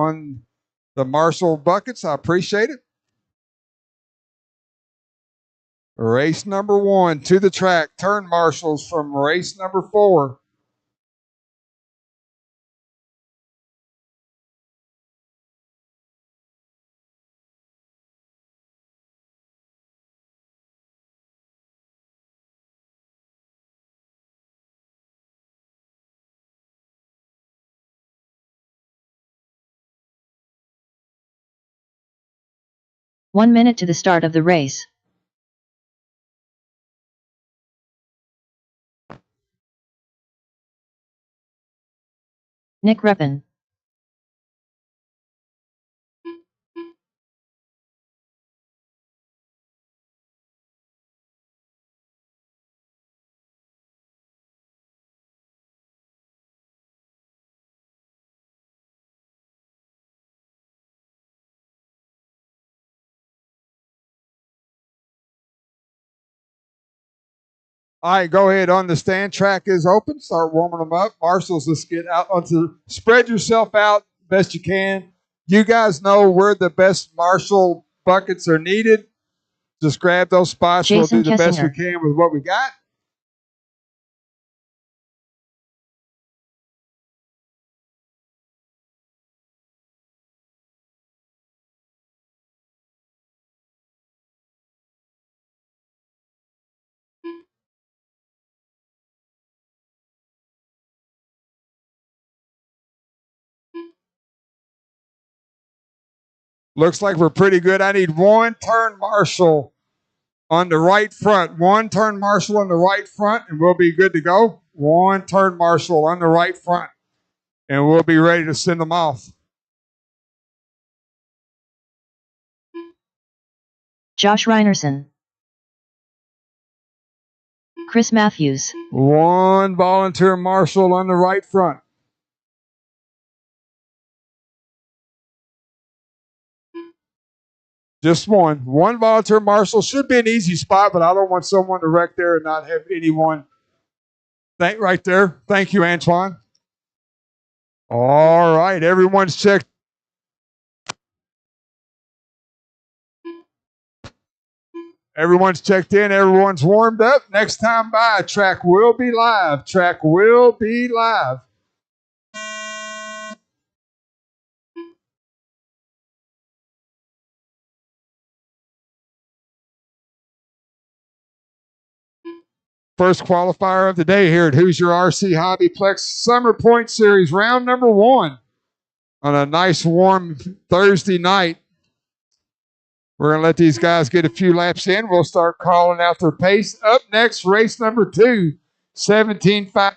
on the Marshall buckets. I appreciate it. Race number 1 to the track. Turn marshals from race number 4. One minute to the start of the race. Nick Reppin. All right, go ahead. On the stand, track is open. Start warming them up. Marshals, let's get out onto. Spread yourself out best you can. You guys know where the best Marshall buckets are needed. Just grab those spots. Jason We'll do the best we Kessinger. can with what we got. Looks like we're pretty good. I need one turn marshal on the right front. One turn marshal on the right front, and we'll be good to go. One turn marshal on the right front, and we'll be ready to send them off. Josh Reinerson. Chris Matthews. One volunteer marshal on the right front. Just one. One volunteer marshal. Should be an easy spot, but I don't want someone to wreck there and not have anyone. Right there. Thank you, Antoine. All right. Everyone's checked. Everyone's checked in. Everyone's warmed up. Next time by, track will be live. Track will be live. First qualifier of the day here at Hoosier RC Hobbyplex Summer Point Series, round number 1 on a nice warm Thursday night. We're going to let these guys get a few laps in. We'll start calling out their pace. Up next, race number 2, 17.5.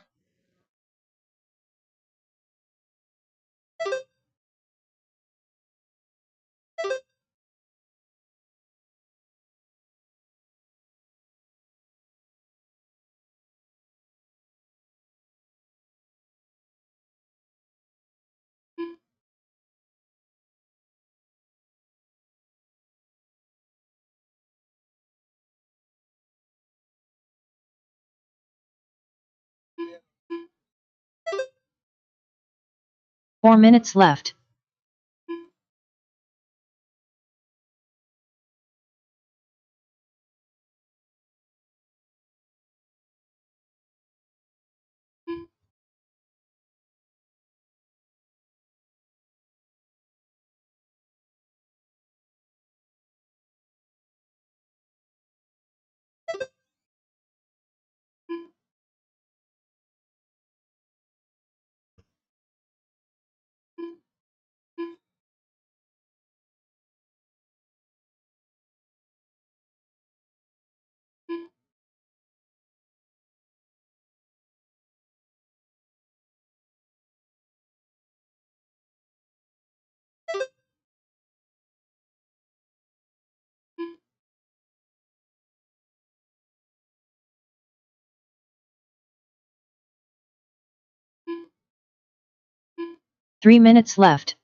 Four minutes left. Three minutes left.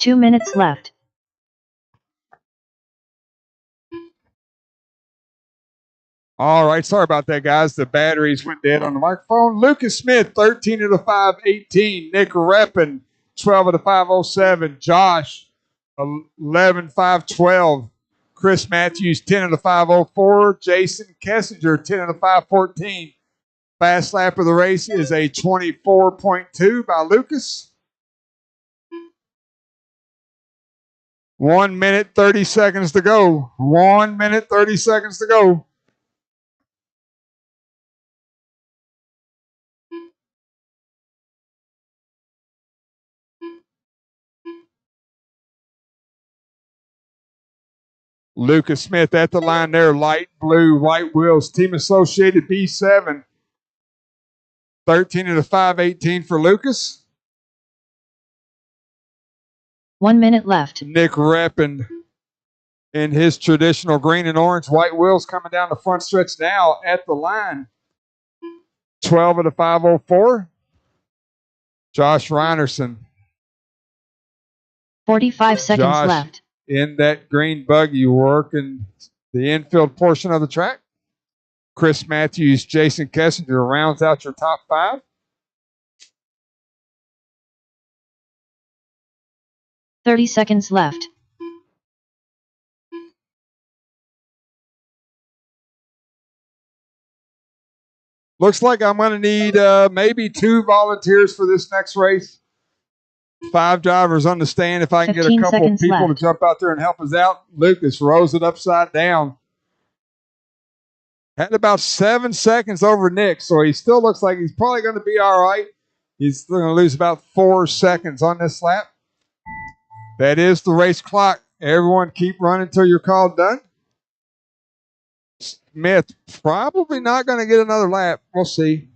2 minutes left. All right, sorry about that, guys. The batteries went dead on the microphone. Lucas Smith, 13 of the 5:18. Nick Reppin, 12 of the 5:07. Josh, 11 5:12. Chris Matthews, 10 of the 5:04. Jason Kessinger, 10 of the 5:14. Fast lap of the race is a 24.2 by Lucas. 1 minute, 30 seconds to go. 1 minute, 30 seconds to go. Lucas Smith at the line there, light blue, white wheels, Team Associated B7. 13 of the 5:18 for Lucas. 1 minute left. Nick Reppin in his traditional green and orange, white wheels coming down the front stretch now at the line. 12 of the 5:04. Josh Reinerson. 45 seconds Josh left. in that green buggy working the infield portion of the track. Chris Matthews, Jason Kessinger rounds out your top 5. "30 seconds left. Looks like I'm going to need maybe 2 volunteers for this next race. 5 drivers on the stand. If I can get a 15 couple of seconds people left. to jump out there and help us out. Lucas rolls it upside down. Had about 7 seconds over Nick, so he still looks like he's probably going to be all right. He's still going to lose about 4 seconds on this lap. That is the race clock. Everyone keep running until you're called done. Smith probably not going to get another lap. We'll see.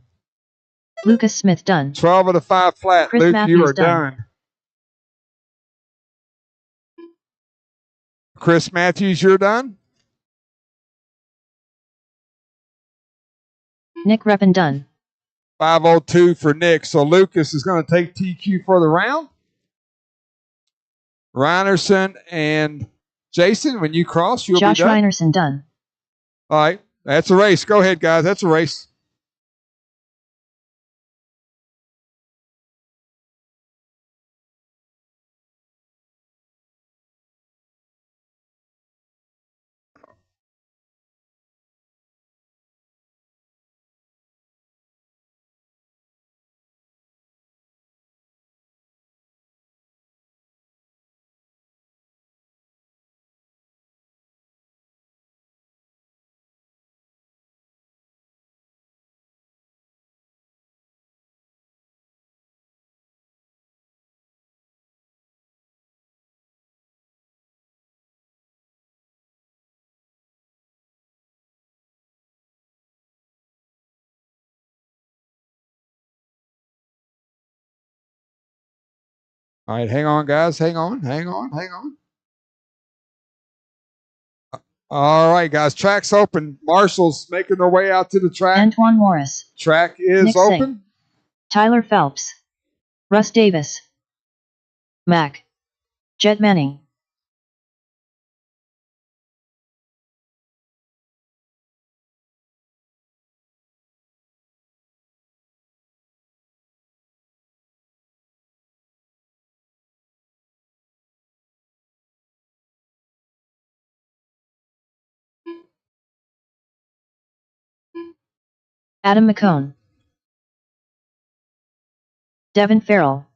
Lucas Smith done. 12 of the 5 flat. Chris Luke, Matthews you are done. done. Chris Matthews, you're done. Nick Reppin done. 5:02 for Nick. So Lucas is going to take TQ for the round. Reinerson and Jason, when you cross, you'll Josh be done. Reinerson done. All right. That's a race. Go ahead, guys. That's a race. All right. Hang on, guys. Hang on. Hang on. Hang on. All right, guys. Track's open. Marshall's making their way out to the track. Antoine Morris. Track is Nick open. Singh. Tyler Phelps. Russ Davis. Mac. Jet Manning. Adam McCone. Devin Farrell.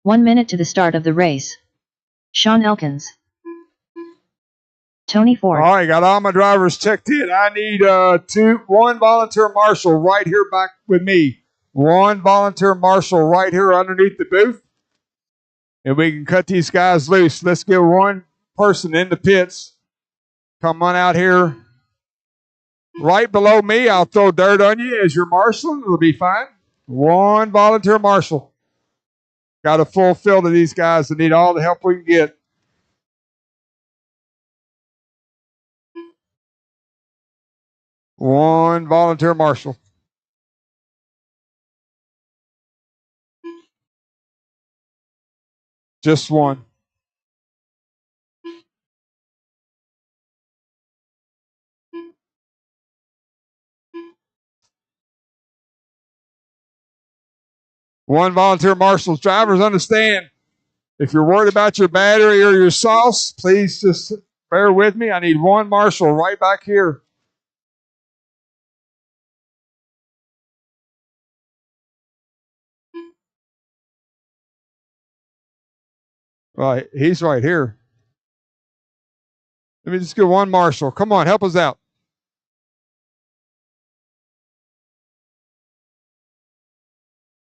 1 minute to the start of the race. Sean Elkins. Tony Ford. All right, got all my drivers checked in. I need one volunteer marshal right here back with me. One volunteer marshal right here underneath the booth. And we can cut these guys loose. Let's get one person in the pits. Come on out here. Right below me, I'll throw dirt on you as your marshal. It'll be fine. One volunteer marshal. Got a full field of these guys that need all the help we can get. One volunteer marshal. Just one. One volunteer marshals. Drivers, understand, if you're worried about your battery or your sauce, please just bear with me. I need one marshal right back here. Right, he's right here. Let me just get one marshal. Come on, help us out.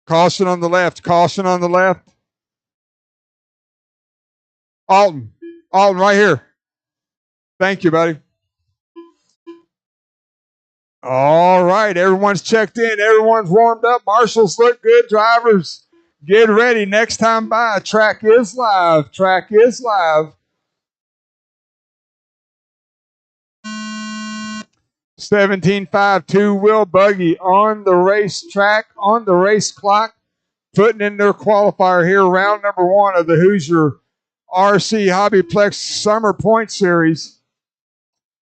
Caution on the left. Caution on the left. Alton. Alton, right here. Thank you, buddy. All right, everyone's checked in. Everyone's warmed up. Marshals look good. Drivers, get ready. Next time by, track is live. Track is live. 17.5 two-wheel buggy on the racetrack, on the race clock, putting in their qualifier here, round number one of the Hoosier RC Hobbyplex Summer Point Series.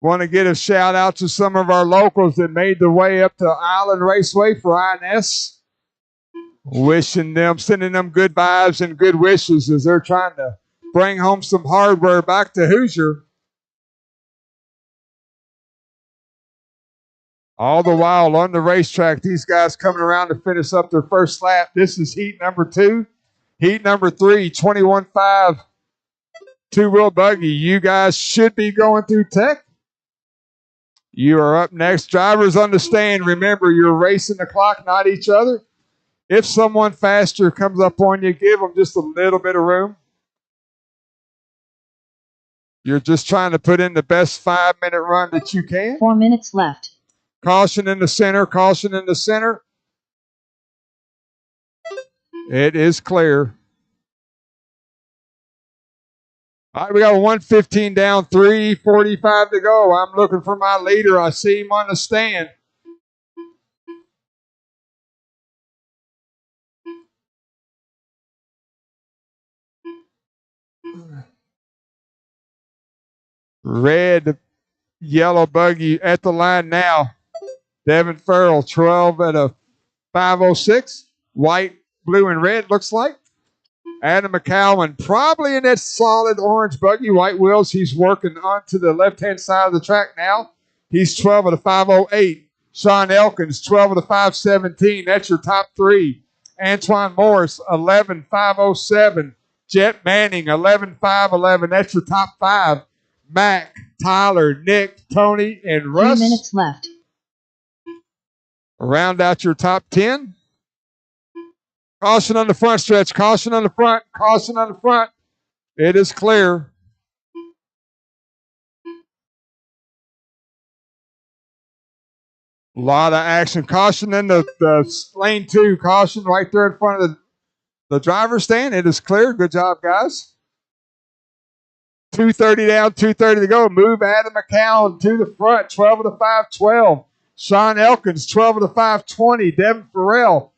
Want to get a shout out to some of our locals that made the way up to Island Raceway for INS. Wishing them, sending them good vibes and good wishes as they're trying to bring home some hardware back to Hoosier. All the while on the racetrack, these guys coming around to finish up their first lap. This is heat number 2. Heat number 3, 21.5 two-wheel buggy. You guys should be going through tech. You are up next. Drivers, understand, remember, you're racing the clock, not each other. If someone faster comes up on you, give them just a little bit of room. You're just trying to put in the best 5-minute run that you can. 4 minutes left. Caution in the center. Caution in the center. It is clear. All right, we got 1:15 down, 3:45 to go. I'm looking for my leader. I see him on the stand. Red, yellow buggy at the line now. Devin Farrell, 12 at a 5:06. White, blue, and red looks like. Adam McCowan, probably in that solid orange buggy, white wheels. He's working onto the left-hand side of the track now. He's 12 at a 5:08. Sean Elkins, 12 at a 5:17. That's your top 3. Antoine Morris, 11.507. Jet Manning, 11.511. That's your top 5. Mac, Tyler, Nick, Tony, and Russ. 3 minutes left. Round out your top 10. Caution on the front stretch. Caution on the front. Caution on the front. It is clear. A lot of action. Caution in the lane 2. Caution right there in front of the driver's stand. It is clear. Good job, guys. 2:30 down, 2:30 to go. Move Adam McCown to the front. 12 of the 5:12. Sean Elkins, 12 of the 5:20. Devin Farrell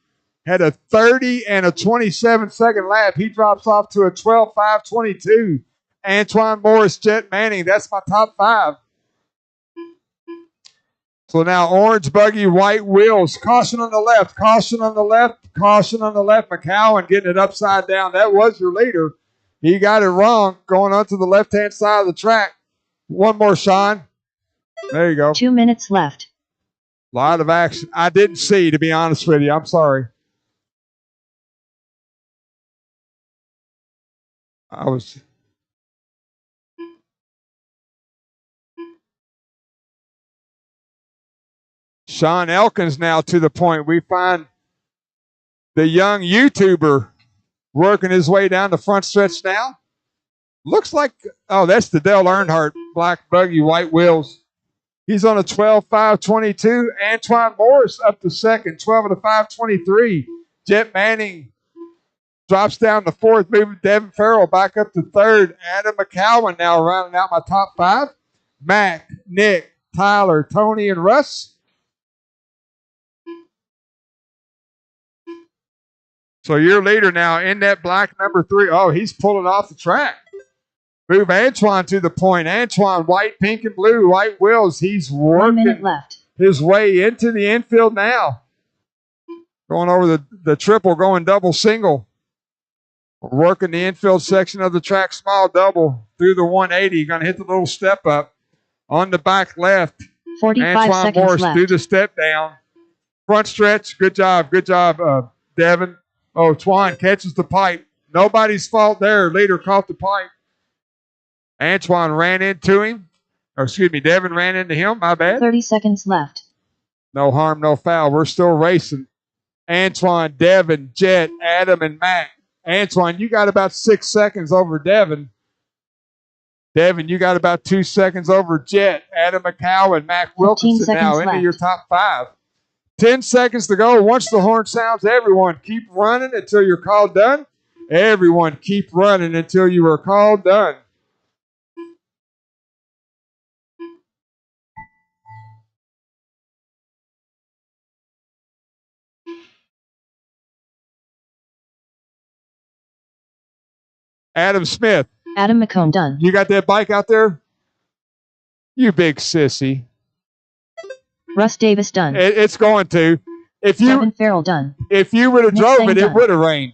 had a 30 and a 27-second lap. He drops off to a 12.522. Antoine Morris, Jet Manning. That's my top 5. So now orange buggy, white wheels. Caution on the left. Caution on the left. Caution on the left. McCowan getting it upside down. That was your leader. He got it wrong going onto the left-hand side of the track. One more, Sean. There you go. 2 minutes left. A lot of action. I didn't see, to be honest with you. I'm sorry. Sean Elkins now to the point. We find the young YouTuber working his way down the front stretch now. Looks like, oh, that's the Dale Earnhardt black buggy, white wheels. He's on a 12.522. Antoine Morris up to second, 12 of the 5:23. Jet Manning drops down to 4th, moving Devin Farrell back up to 3rd. Adam McCowan now rounding out my top 5. Mac, Nick, Tyler, Tony, and Russ. So your leader now in that black number 3. Oh, he's pulling off the track. Move Antoine to the point. Antoine, white, pink, and blue, white wheels. He's 1 minute working left. his way into the infield now. Going over the triple, going double single. Working the infield section of the track, small double through the 180. Going to hit the little step up on the back left. 45 Antoine seconds Morris left. through the step down. Front stretch. Good job, Devin. Oh, Twan catches the pipe. Nobody's fault there. Leader caught the pipe. Antoine ran into him. Or excuse me, Devin ran into him. My bad. 30 seconds left. No harm, no foul. We're still racing. Antoine, Devin, Jet, Adam, and Mac. Antoine, you got about 6 seconds over Devin. Devin, you got about 2 seconds over Jet. Adam McCow and Mac Wilkinson now into your top 5. 10 seconds to go. Once the horn sounds, everyone keep running until you're called done. Everyone keep running until you are called done. Adam Smith. Adam McComb done. You got that bike out there? You big sissy. Russ Davis done. It's going to. Kevin Farrell done. If you would have drove it, it would have rained.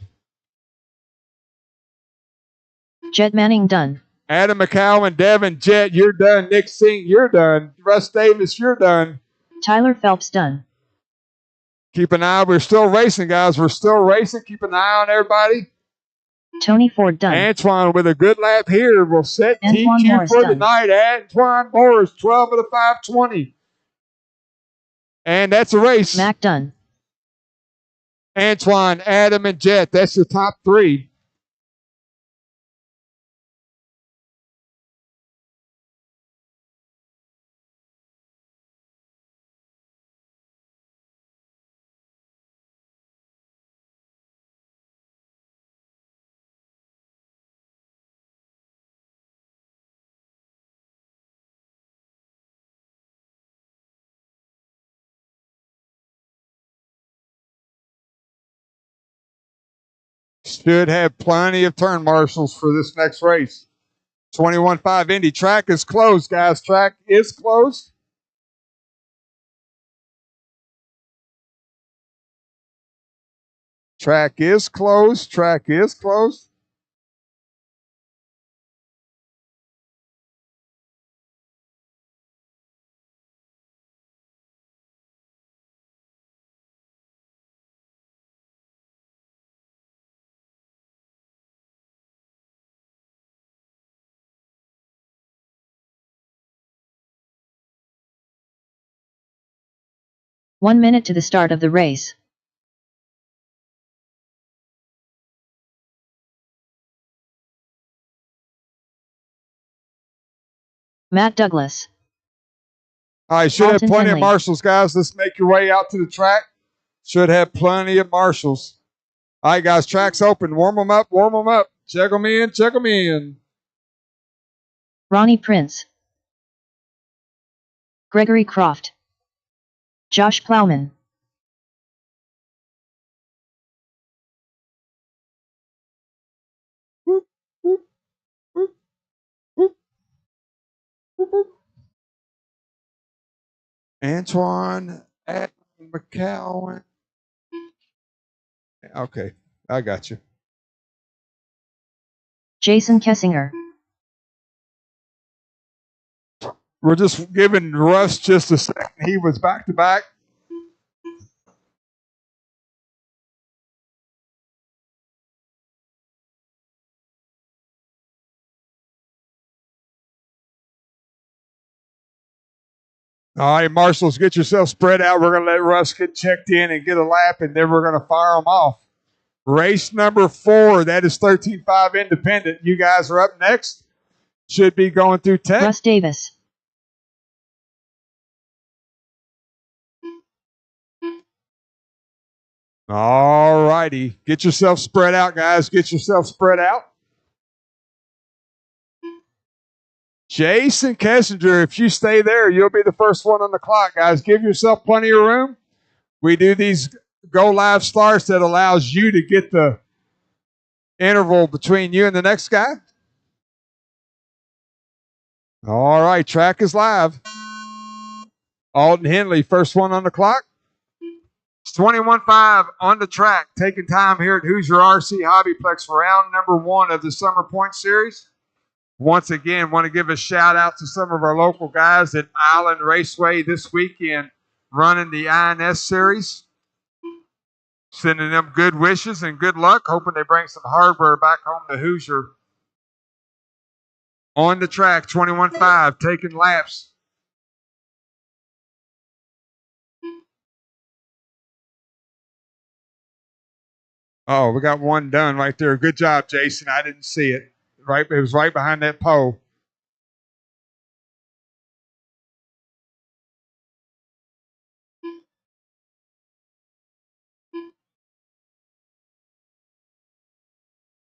Jet Manning done. Adam McCow and Devin, Jet, you're done. Nick Singh, you're done. Russ Davis, you're done. Tyler Phelps done. Keep an eye. We're still racing, guys. We're still racing. Keep an eye on everybody. Tony Ford done. Antoine with a good lap here will set Antoine TQ Morris for done. the night. Antoine Morris, 12 of the 520. And that's a race. Mac done. Antoine, Adam, and Jet. That's the top 3. Should have plenty of turn marshals for this next race. 21.5 Indy. Track is closed, guys. Track is closed. Track is closed. Track is closed. One minute to the start of the race. Matt Douglas. All right, should Alton have plenty Henley. of marshals, guys. Let's make your way out to the track. Should have plenty of marshals. All right, guys, track's open. Warm them up, warm them up. Check them in, check them in. Ronnie Prince. Gregory Croft. Josh Plowman. Antoine, Adam McCowan. Okay, I got you. Jason Kessinger. We're just giving Russ just a second. He was back to back. All right, marshals, get yourself spread out. We're going to let Russ get checked in and get a lap, and then we're going to fire them off. Race number 4, that is 13.5 Independent. You guys are up next. Should be going through tech. Russ Davis. All righty. Get yourself spread out, guys. Get yourself spread out. Jason Kessinger, if you stay there, you'll be the first one on the clock, guys. Give yourself plenty of room. We do these go live starts, that allows you to get the interval between you and the next guy. All right, track is live. Alton Henley, first one on the clock. It's 21-5 on the track, taking time here at Hoosier RC Hobbyplex for round number 1 of the Summer Point Series. Once again, want to give a shout out to some of our local guys at Island Raceway this weekend running the INS Series. Sending them good wishes and good luck, hoping they bring some hardware back home to Hoosier. On the track, 21-5, taking laps. Oh, we got one done right there. Good job, Jason. I didn't see it. Right, it was right behind that pole.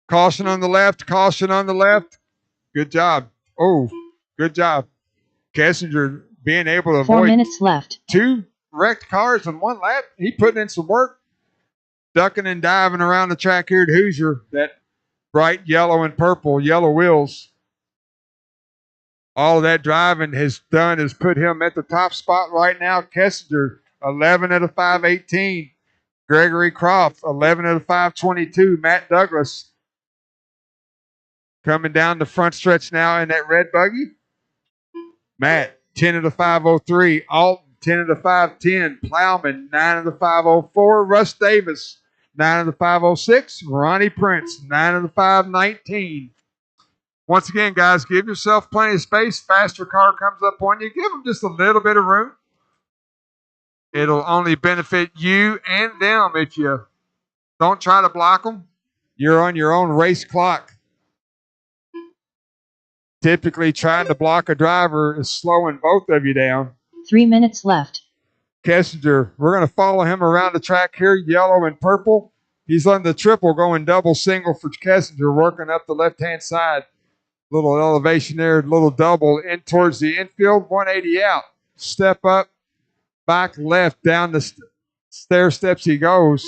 Caution on the left. Caution on the left. Good job. Oh, good job. Kessinger being able to avoid 4 minutes left. 2 wrecked cars in 1 lap. He putting in some work. Ducking and diving around the track here at Hoosier. That bright yellow and purple, yellow wheels. All of that driving has done is put him at the top spot right now. Kessinger, 11 out of 518. Gregory Croft, 11 out of 522. Matt Douglas coming down the front stretch now in that red buggy. Matt, 10 out of 503. Alton, 10 out of 510. Plowman, 9 out of 504. Russ Davis, 9 out of 506. Ronnie Prince, 9 out of 519. Once again, guys, give yourself plenty of space. Faster car comes up on you. Give them just a little bit of room. It'll only benefit you and them if you don't try to block them. You're on your own race clock. Typically, trying to block a driver is slowing both of you down. 3 minutes left. Kessinger, we're going to follow him around the track here, yellow and purple. He's on the triple, going double single for Kessinger, working up the left-hand side. Little elevation there, little double in towards the infield, 180 out. Step up, back left, down the stair steps he goes.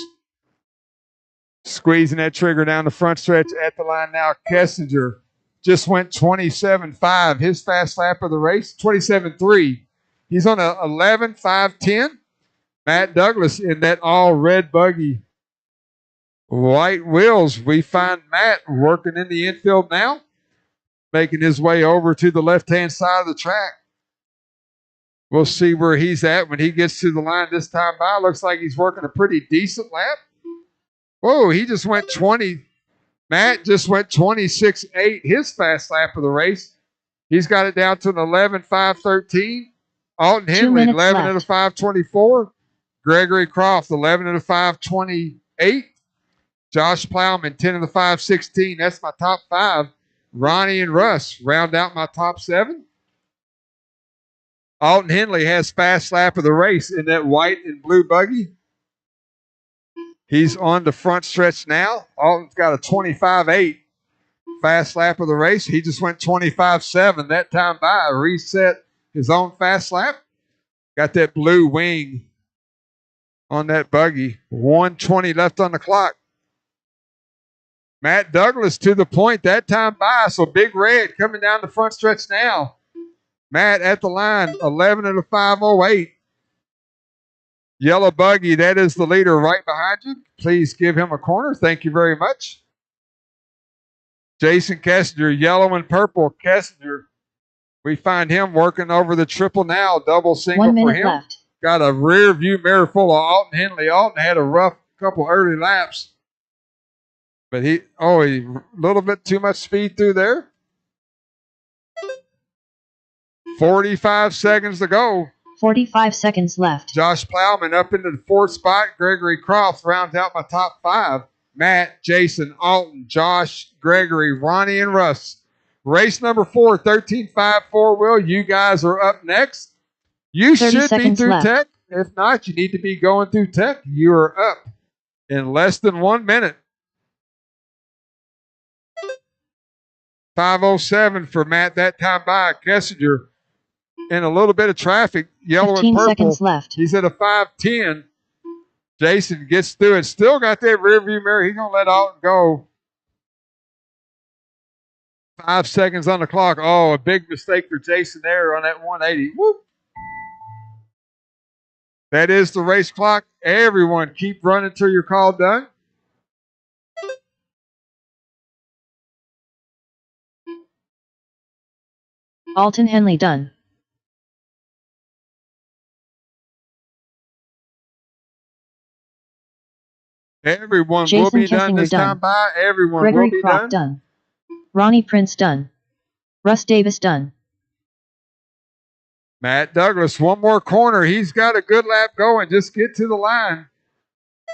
Squeezing that trigger down the front stretch at the line now. Kessinger just went 27.5, his fast lap of the race, 27.3. He's on a 11.510. Matt Douglas in that all red buggy. White wheels. We find Matt working in the infield now, making his way over to the left-hand side of the track. We'll see where he's at when he gets to the line this time by. Looks like he's working a pretty decent lap. Whoa, he just went 20. Matt just went 26.8, his fast lap of the race. He's got it down to an 11.513. Alton Henley, 11 out of 524. Gregory Croft, 11 out of 528. Josh Plowman, 10 out of 516. That's my top 5. Ronnie and Russ round out my top 7. Alton Henley has fast lap of the race in that white and blue buggy. He's on the front stretch now. Alton's got a 25.8 fast lap of the race. He just went 25.7 that time by. Reset his own fast lap. Got that blue wing on that buggy. 1:20 left on the clock. Matt Douglas to the point that time by. So Big Red coming down the front stretch now. Matt at the line, 11 out of 508. Yellow buggy, that is the leader right behind you. Please give him a corner. Thank you very much. Jason Kessinger, yellow and purple. Kessinger, we find him working over the triple now. Double single 1 minute for him. left. Got a rear view mirror full of Alton Henley. Alton had a rough couple early laps. But he a little bit too much speed through there. 45 seconds to go. 45 seconds left. Josh Plowman up into the 4th spot. Gregory Croft rounds out my top 5. Matt, Jason, Alton, Josh, Gregory, Ronnie, and Russ. Race number 4, 13.5 4-wheel. You guys are up next. You should be through left. Tech. If not, you need to be going through Tech. You are up in less than 1 minute. 5:07 for Matt that time by. Kessinger in a little bit of traffic, yellow and purple. 15 seconds left. He's at a 5:10. Jason gets through it. Still got that rear view mirror. He's going to let Alton go. 5 seconds on the clock. Oh, a big mistake for Jason there on that 180. Whoop. That is the race clock. Everyone keep running till you're called done. Alton Henley done. Everyone Jason will be Kissinger done this time by. Everyone Gregory will be Croft done. Ronnie Prince done. Russ Davis done. Matt Douglas, one more corner. He's got a good lap going. Just get to the line.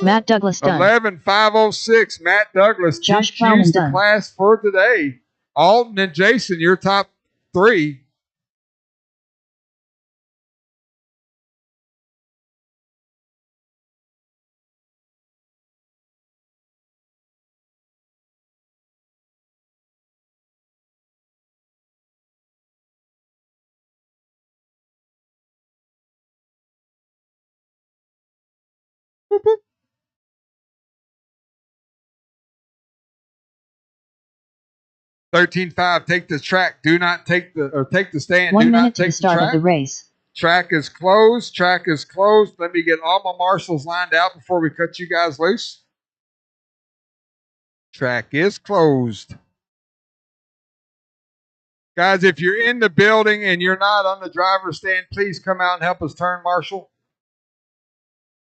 Matt Douglas done. 11.506. Matt Douglas. Josh Plowman the done. class for today. Alton and Jason, your top 3. Boop, boop. 13.5. Take the track. Do not take the stand. 1 Do minute not to take the start of the race. Track is closed. Track is closed. Let me get all my marshals lined out before we cut you guys loose. Track is closed. Guys, if you're in the building and you're not on the driver's stand, please come out and help us turn marshal.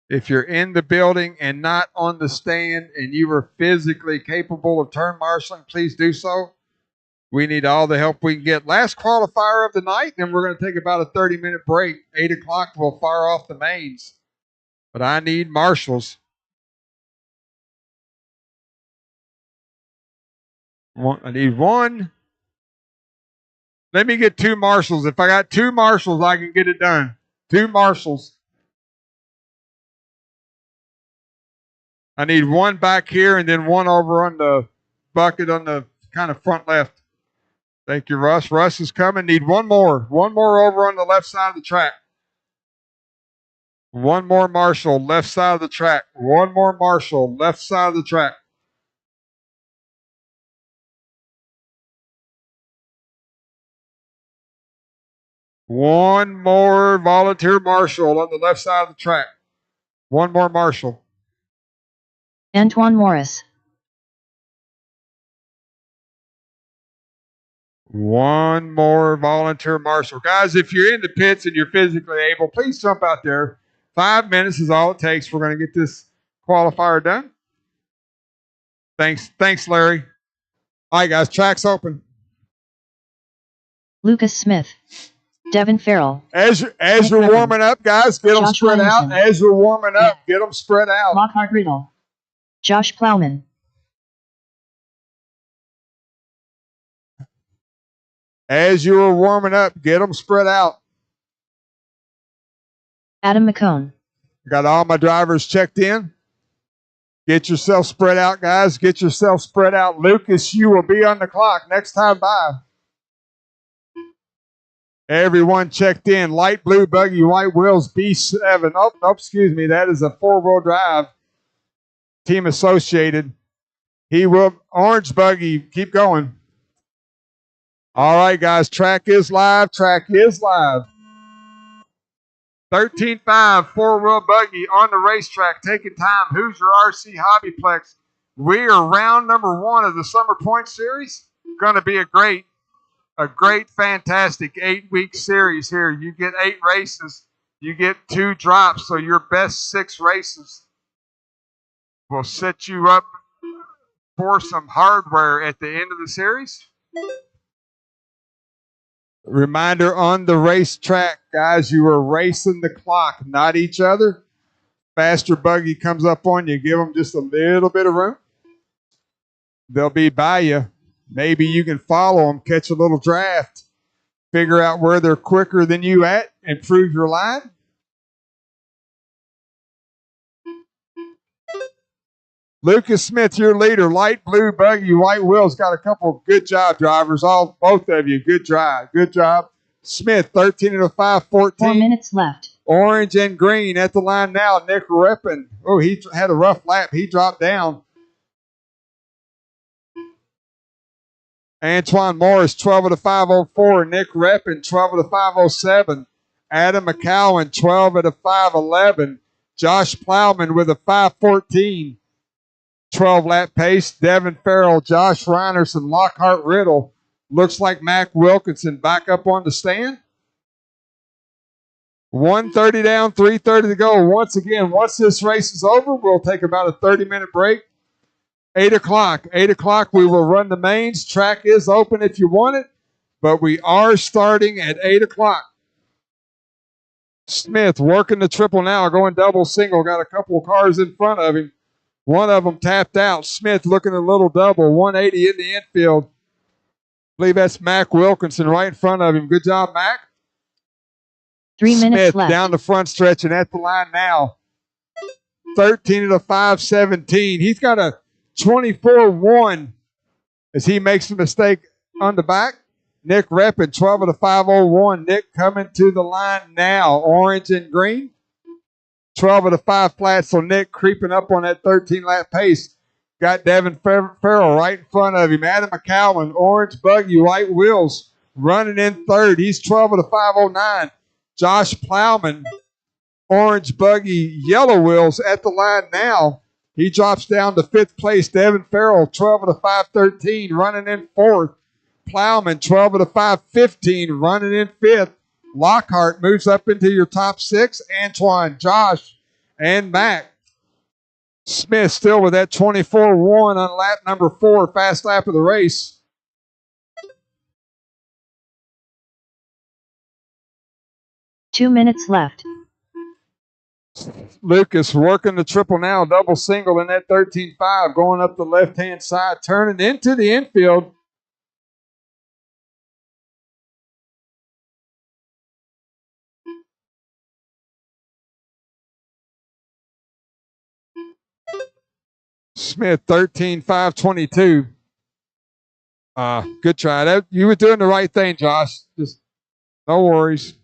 If you're in the building and not on the stand and you are physically capable of turn marshaling, please do so. We need all the help we can get. Last qualifier of the night, then we're going to take about a 30-minute break. 8 o'clock, we'll fire off the mains. But I need marshals. I need 1. Let me get 2 marshals. If I got 2 marshals, I can get it done. 2 marshals. I need 1 back here and then 1 over on the bucket on the kind of front left. Thank you, Russ. Russ is coming. Need 1 more. 1 more over on the left side of the track. 1 more marshal, left side of the track. 1 more marshal, left side of the track. One more volunteer marshal on the left side of the track. 1 more marshal. Antoine Morris. 1 more volunteer marshal. Guys, if you're in the pits and you're physically able, please jump out there. 5 minutes is all it takes. We're going to get this qualifier done. Thanks, Larry. All right, guys, track's open. Lucas Smith. Devin Farrell. As you're warming up, guys, get them Josh spread Williamson. out. As you're warming up, get them spread out. Lockhart Riddle. Josh Plowman. As you are warming up, get them spread out. Adam McCone. Got all my drivers checked in. Get yourself spread out, guys. Get yourself spread out. Lucas, you will be on the clock next time by. Everyone checked in. Light blue buggy, white wheels, B7. Oh, excuse me. That is a 4-wheel drive. Team Associated. He will. Orange buggy. Keep going. All right, guys. Track is live. Track is live. 13.5, 4-wheel buggy on the racetrack, taking time. Hoosier RC Hobbyplex. We are round number 1 of the Summer Point Series. Going to be a great, fantastic 8-week series here. You get 8 races. You get 2 drops, so your best 6 races will set you up for some hardware at the end of the series. Reminder on the racetrack, guys, you are racing the clock, not each other. Faster buggy comes up on you, give them just a little bit of room. They'll be by you. Maybe you can follow them, catch a little draft, figure out where they're quicker than you at, improve your line. Lucas Smith, your leader. Light blue buggy, white wheels. Got a couple good job, drivers. Both of you, good drive. Good job. Smith, 13 and a 5, 14. 4 minutes left. Orange and green at the line now. Nick Reppin. Oh, he had a rough lap. He dropped down. Antoine Morris, 12 of the 504. Nick Reppin, 12 of the 507. Adam McCowan, 12 of the 511. Josh Plowman with a 514. 12 lap pace. Devin Farrell, Josh Reinerson, Lockhart Riddle. Looks like Mac Wilkinson back up on the stand. 1:30 down, 3:30 to go. Once again, once this race is over, we'll take about a 30-minute break. 8 o'clock. 8 o'clock, we will run the mains. Track is open if you want it, but we are starting at 8 o'clock. Smith working the triple now, going double single. Got a couple of cars in front of him. One of them tapped out. Smith looking a little double. 180 in the infield. I believe that's Mac Wilkinson right in front of him. Good job, Mac. 3 minutes Smith left. down the front stretch and at the line now. 13 of the 517. He's got a 24-1 as he makes a mistake on the back. Nick Reppin, 12 of the 501. Nick coming to the line now. Orange and green. 12 of the 5 flat. So Nick creeping up on that 13-lap pace. Got Devin Farrell right in front of him. Adam McCowan, orange buggy, white wheels, running in third. He's 12 of the 509. Josh Plowman, orange buggy, yellow wheels at the line now. He drops down to 5th place. Devin Farrell, 12 of the 513, running in 4th. Plowman, 12 of the 515, running in 5th. Lockhart moves up into your top 6. Antoine, Josh, and Mac. Smith still with that 24-1 on lap number 4, fast lap of the race. Two minutes left. Lucas working the triple now, double single in that 13.5, going up the left-hand side, turning into the infield. Smith, 13.522. Good try. You were doing the right thing, Josh. Just no worries.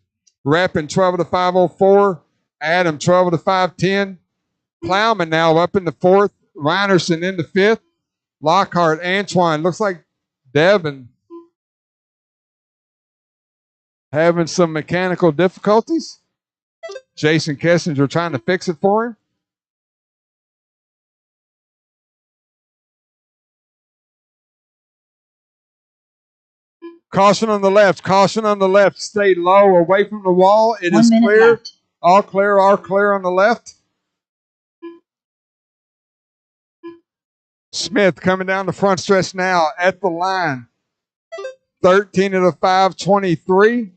Reppin, 12 of the 504. Adam, 12 of the 510. Plowman now up in the 4th. Reinerson in the 5th. Lockhart, Antoine. Looks like Devin having some mechanical difficulties. Jason Kessinger trying to fix it for him. Caution on the left. Caution on the left. Stay low, away from the wall. It 1 is minute clear. left. All clear on the left. Smith coming down the front stretch now at the line. 13 of the 523.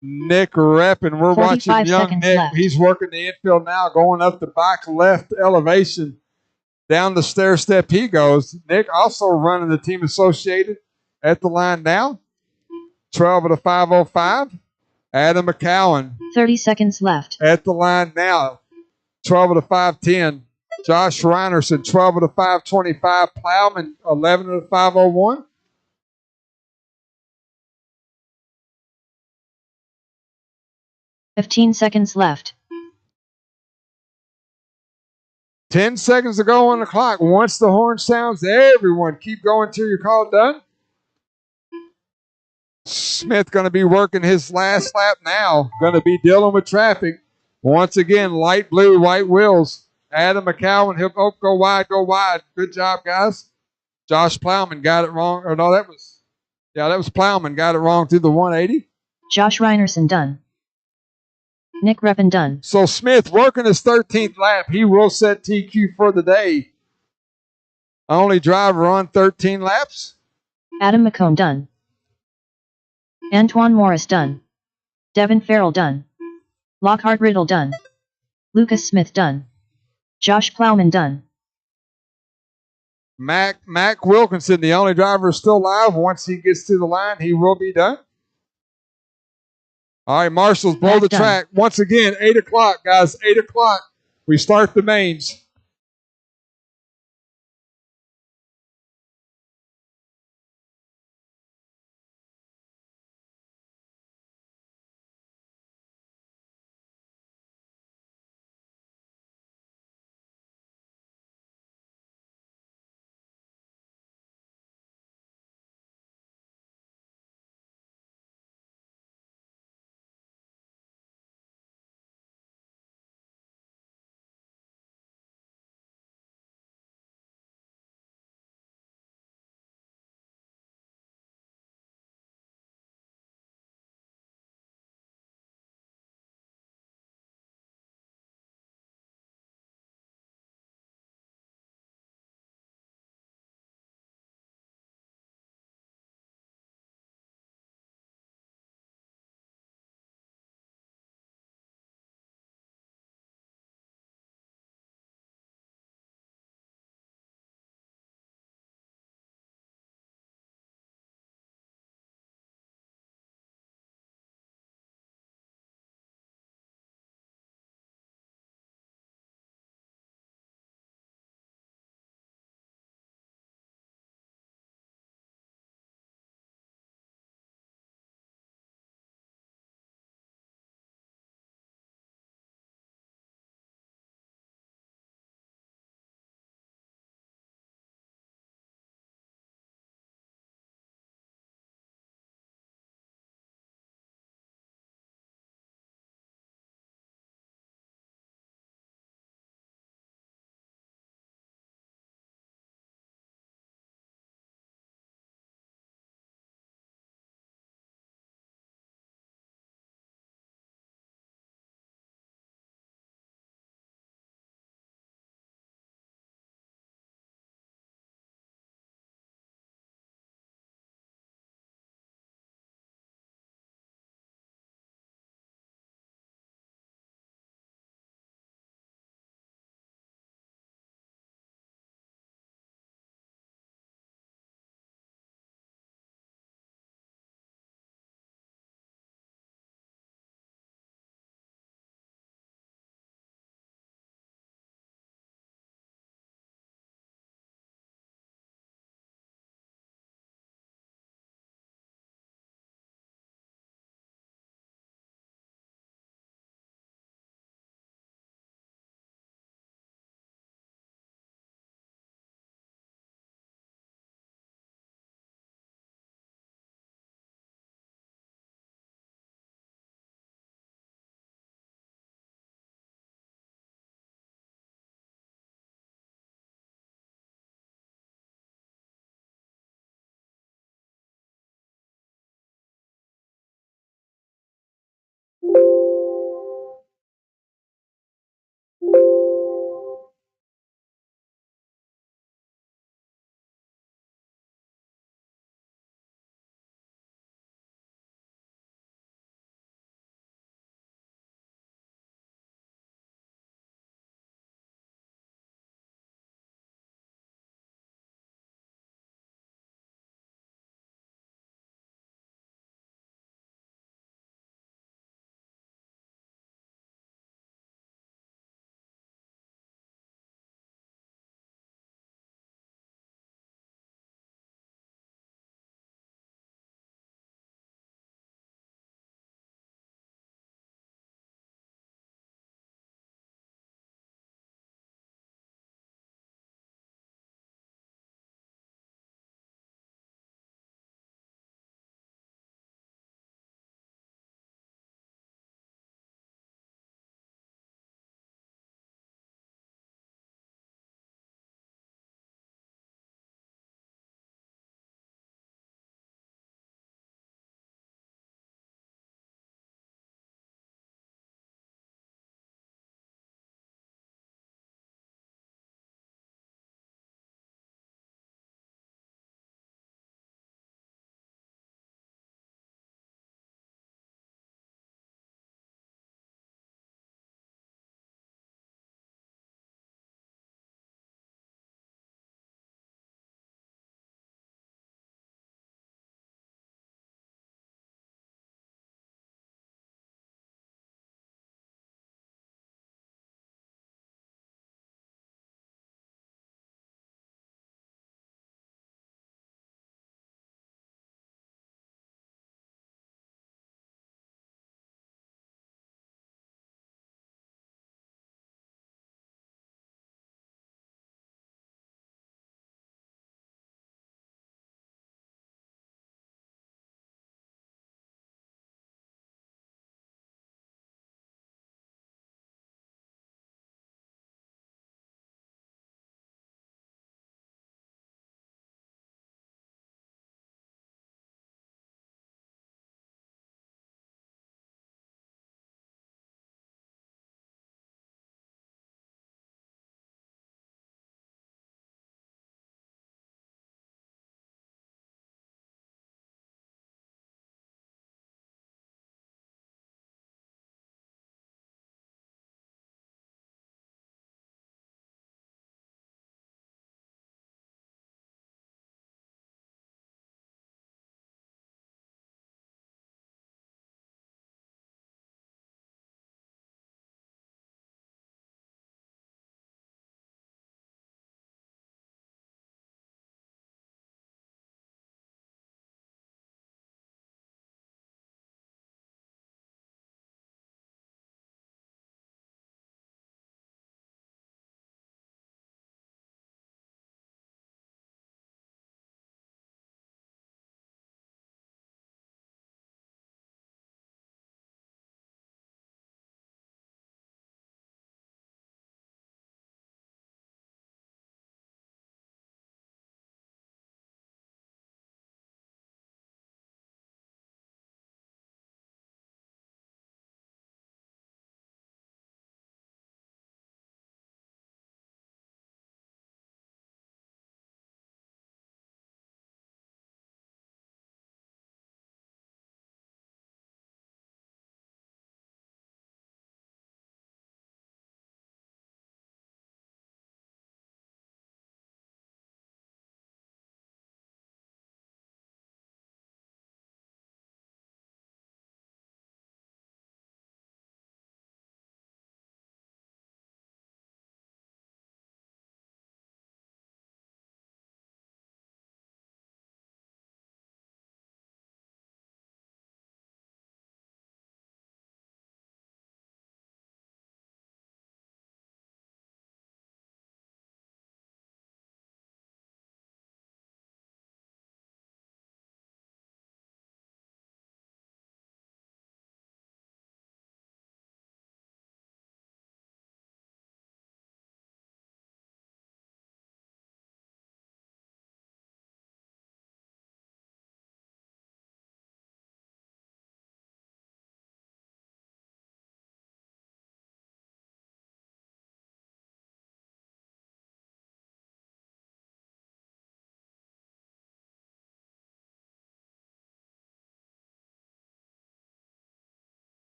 Nick Reppin. We're watching young Nick. Left. He's working the infield now, going up the back left elevation. Down the stair step he goes. Nick also running the Team Associated at the line now. 12 of the 505. Adam McCowan. 30 seconds left. At the line now. 12 of the 510. Josh Reinerson, 12 of the 525. Plowman, 11 of the 501. $15 seconds left. 10 seconds to go on the clock. Once the horn sounds, everyone keep going till your call done. Smith going to be working his last lap now. Going to be dealing with traffic. Once again, light blue, white wheels. Adam McCowan, he'll go wide, go wide. Good job, guys. Josh Plowman got it wrong. Or no, that was Plowman. Got it wrong through the 180. Josh Reinerson done. Nick Reppin done. So Smith working his 13th lap. He will set TQ for the day. Only driver on 13 laps. Adam McComb done. Antoine Morris done. Devin Farrell done. Lockhart Riddle done. Lucas Smith done. Josh Plowman done. Mac Wilkinson, the only driver still alive. Once he gets to the line, he will be done. All right, marshals, blow the track. Once again, 8 o'clock, guys. 8 o'clock. We start the mains.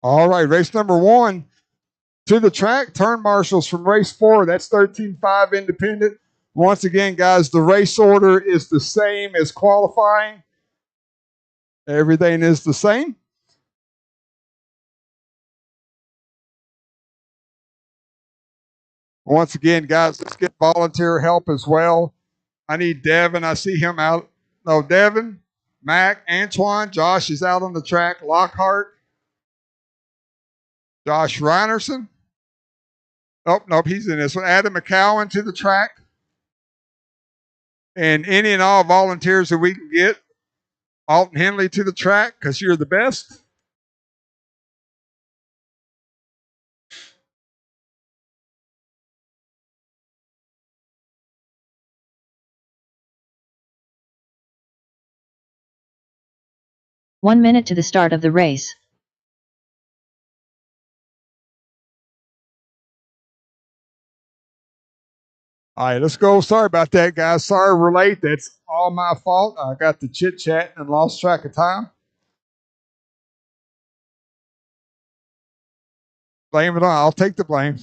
All right, race number 1 to the track. Turn marshals from race 4. That's 13.5 independent. Once again, guys, the race order is the same as qualifying. Everything is the same. Once again, guys, let's get volunteer help as well. I need Devin. I see him out. No, Devin, Mac, Antoine, Josh is out on the track. Lockhart, Josh Reinerson. Oh, nope, he's in this one. Adam McCowan to the track. And any and all volunteers that we can get. Alton Henley to the track because you're the best. One minute to the start of the race. All right, let's go. Sorry about that, guys. Sorry we're late. That's all my fault. I got the chit-chat and lost track of time. Blame it on. I'll take the blame.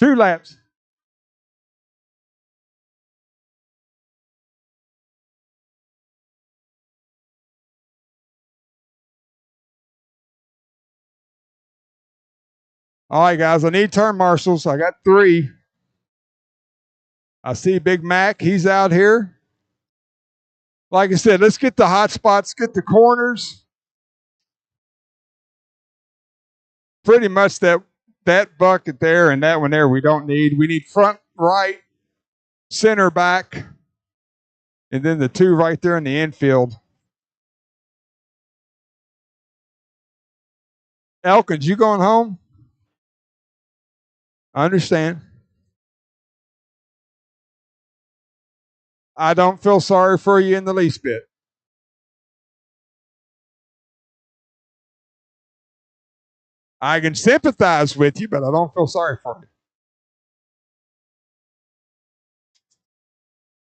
2 laps. All right, guys, I need turn marshals. I got 3. I see Big Mac. He's out here. Like I said, let's get the hot spots, get the corners. Pretty much that bucket there and that one there we don't need. We need front right, center back, and then the 2 right there in the infield. Elkins, you going home? I understand. I don't feel sorry for you in the least bit. I can sympathize with you, but I don't feel sorry for you.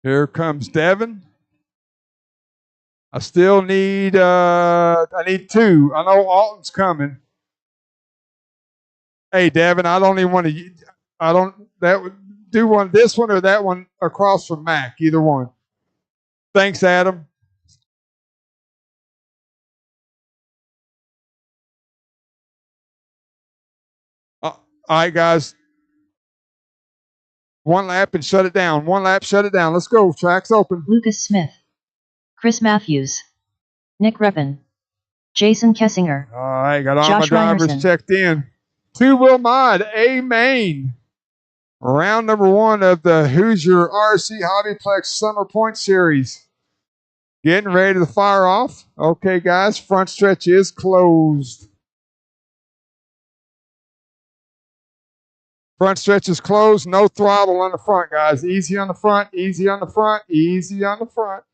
Here comes Devin. I still need I need 2. I know Alton's coming. Hey Devin, I don't even want to do this one or that one across from Mac, either one. Thanks, Adam. All right, guys. 1 lap and shut it down. 1 lap, shut it down. Let's go. Track's open. Lucas Smith, Chris Matthews, Nick Reppin, Jason Kessinger. All right, got all Josh my drivers Reinerson. checked in. 2-wheel mod, A main. Round number 1 of the Hoosier RC Hobbyplex Summer Point Series. Getting ready to fire off. Okay, guys, front stretch is closed. Front stretch is closed. No throttle on the front, guys. Easy on the front, easy on the front, easy on the front.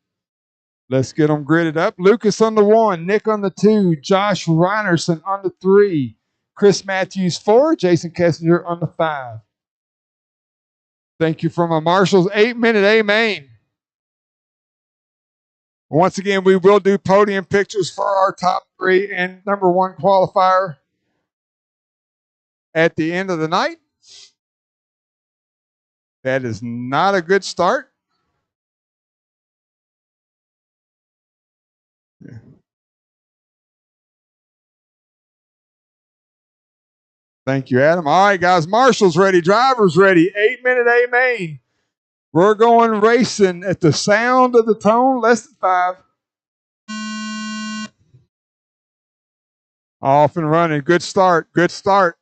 Let's get them gridded up. Lucas on the 1, Nick on the 2, Josh Reinerson on the 3, Chris Matthews 4, Jason Kessinger on the 5. Thank you from my marshals. 8-minute A main. Once again, we will do podium pictures for our top 3 and number 1 qualifier at the end of the night. That is not a good start. Yeah. Thank you, Adam. All right, guys, marshals ready, drivers ready. 8-minute A main. We're going racing at the sound of the tone, less than 5. Off and running. Good start. Good start.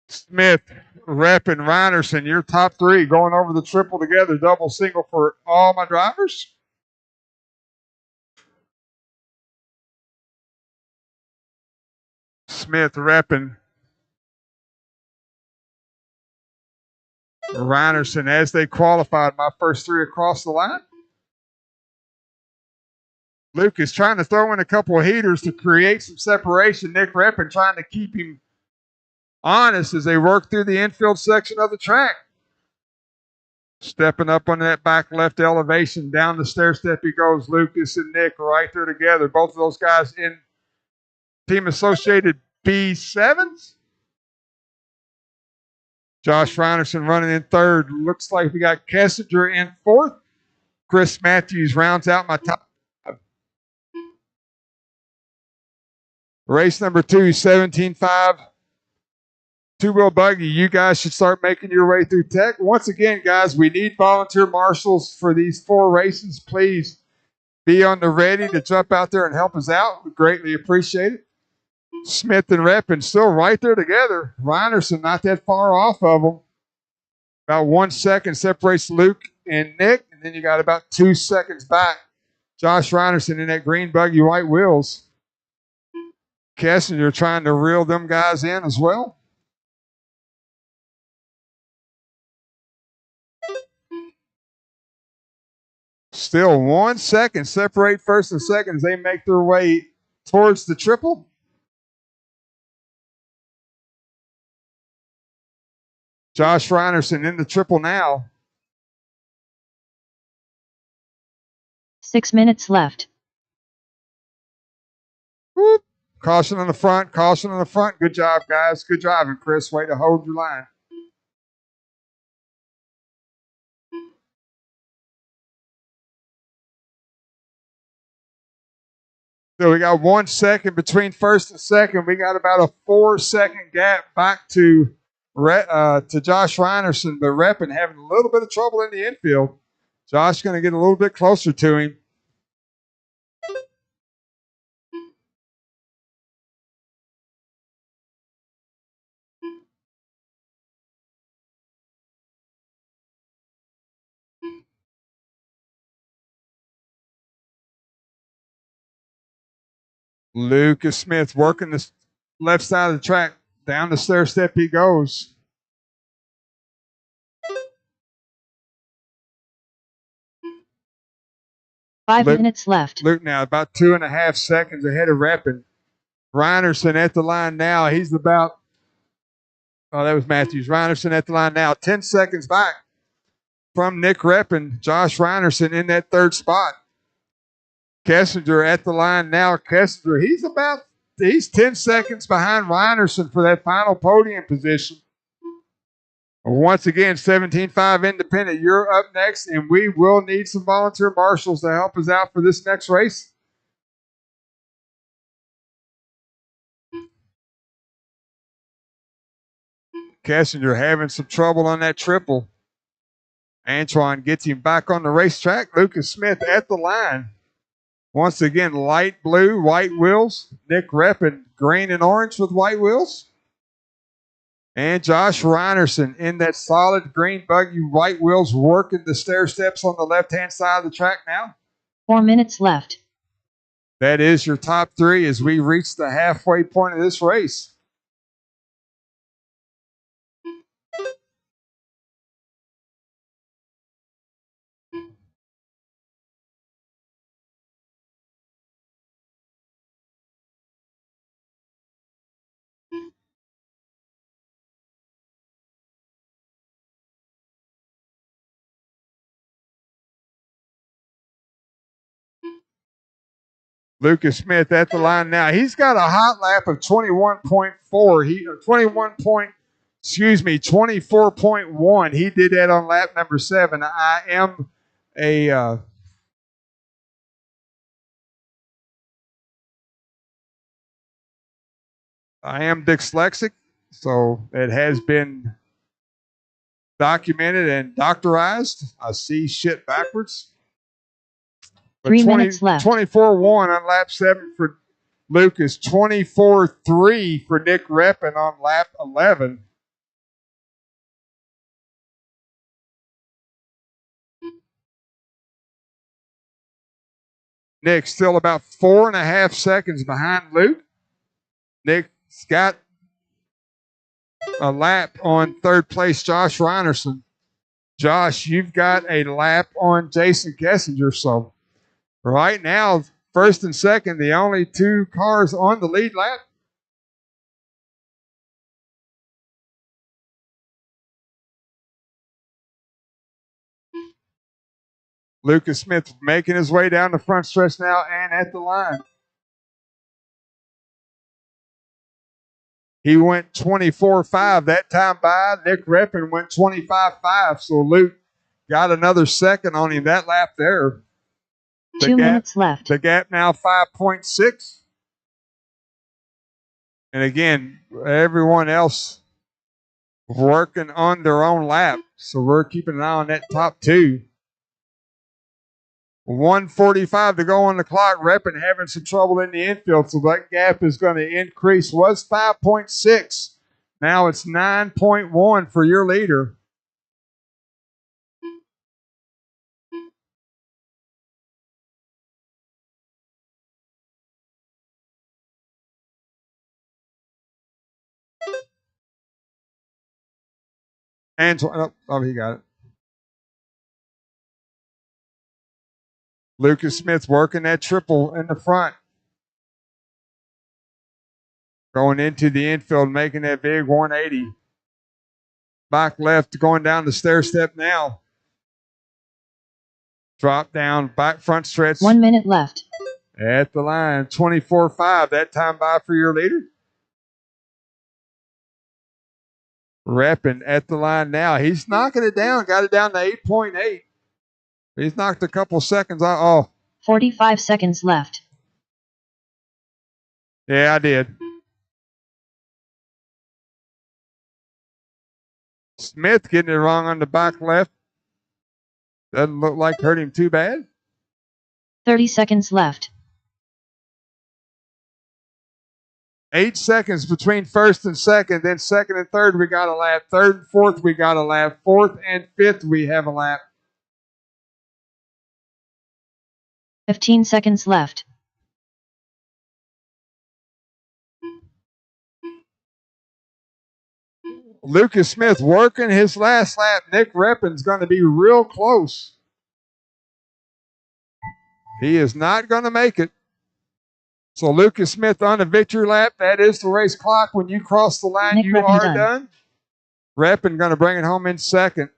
Smith, Rep, and Reinerson, your top 3 going over the triple together, double, single for all my drivers. Smith, Rep, and Reinerson as they qualified my first 3 across the line. Luke is trying to throw in a couple of heaters to create some separation. Nick Reppin trying to keep him honest as they work through the infield section of the track. Stepping up on that back left elevation, down the stair step he goes. Lucas and Nick right there together. Both of those guys in team associated B7s. Josh Reinerson running in third. Looks like we got Kessinger in fourth. Chris Matthews rounds out my top five. Race number 2, 17.5. Two-wheel buggy. You guys should start making your way through tech. Once again, guys, we need volunteer marshals for these 4 races. Please be on the ready to jump out there and help us out. We greatly appreciate it. Smith and Reppin still right there together. Reinerson not that far off of them. About 1 second separates Luke and Nick, and then you got about 2 seconds back. Josh Reinerson in that green buggy, white wheels. Kessinger trying to reel them guys in as well. Still 1 second separate first and second as they make their way towards the triple. Josh Reinerson in the triple now. 6 minutes left. Whoop. Caution on the front, caution on the front. Good job, guys. Good driving, Chris. Way to hold your line. So we got 1 second between first and second. We got about a 4-second gap back to Josh Reinerson, but Reppin having a little bit of trouble in the infield. Josh going to get a little bit closer to him. Lucas Smith working the left side of the track. Down the stair step he goes. Five minutes left. Luke now about 2.5 seconds ahead of Reppin. Reinerson at the line now. He's about, that was Matthews. Reinerson at the line now. 10 seconds back from Nick Reppin. Josh Reinerson in that third spot. Kessinger at the line now. Kessinger, he's 10 seconds behind Reinerson for that final podium position. Once again, 17.5 independent. You're up next, and we will need some volunteer marshals to help us out for this next race. Kessinger having some trouble on that triple. Antoine gets him back on the racetrack. Lucas Smith at the line. Once again, light blue, white wheels. Nick Reppin, green and orange with white wheels. And Josh Reinerson in that solid green buggy, white wheels, working the stair steps on the left-hand side of the track now. 4 minutes left. That is your top 3 as we reach the halfway point of this race. Lucas Smith at the line now. He's got a hot lap of 21.4. 24.1. He did that on lap number 7. I am dyslexic, so it has been documented and doctorized. I see shit backwards. 3 minutes left. 24.1 on lap 7 for Lucas. 24.3 for Nick Reppin on lap 11. Nick still about 4.5 seconds behind Luke. Nick's got a lap on third place Josh Reinerson. Josh, you've got a lap on Jason Kessinger, so right now, first and second, the only 2 cars on the lead lap. Lucas Smith making his way down the front stretch now and at the line. He went 24.5 that time by. Nick Reppin went 25.5. So Luke got another second on him that lap there. 2 minutes left. The gap now 5.6. And again, everyone else working on their own lap. So we're keeping an eye on that top two. 1:45 to go on the clock. Reppin having some trouble in the infield, so that gap is going to increase. Was 5.6. Now it's 9.1 for your leader. Antoine, oh, he got it. Lucas Smith working that triple in the front. Going into the infield, making that big 180. Back left, going down the stair step now. Drop down, back front stretch. 1 minute left. At the line, 24.5. That time by for your leader. Reppin at the line now. He's knocking it down. Got it down to 8.8. He's knocked a couple seconds off. Oh. 45 seconds left. Yeah, I did. Smith getting it wrong on the back left. Doesn't look like hurt him too bad. 30 seconds left. 8 seconds between first and second. Then second and third, we got a lap. Third and fourth, we got a lap. Fourth and fifth, we have a lap. 15 seconds left. Lucas Smith working his last lap. Nick Reppin's going to be real close. He is not going to make it. So Lucas Smith on the victory lap. That is the race clock. When you cross the line, Nick you Reppin are done. Reppin going to bring it home in second.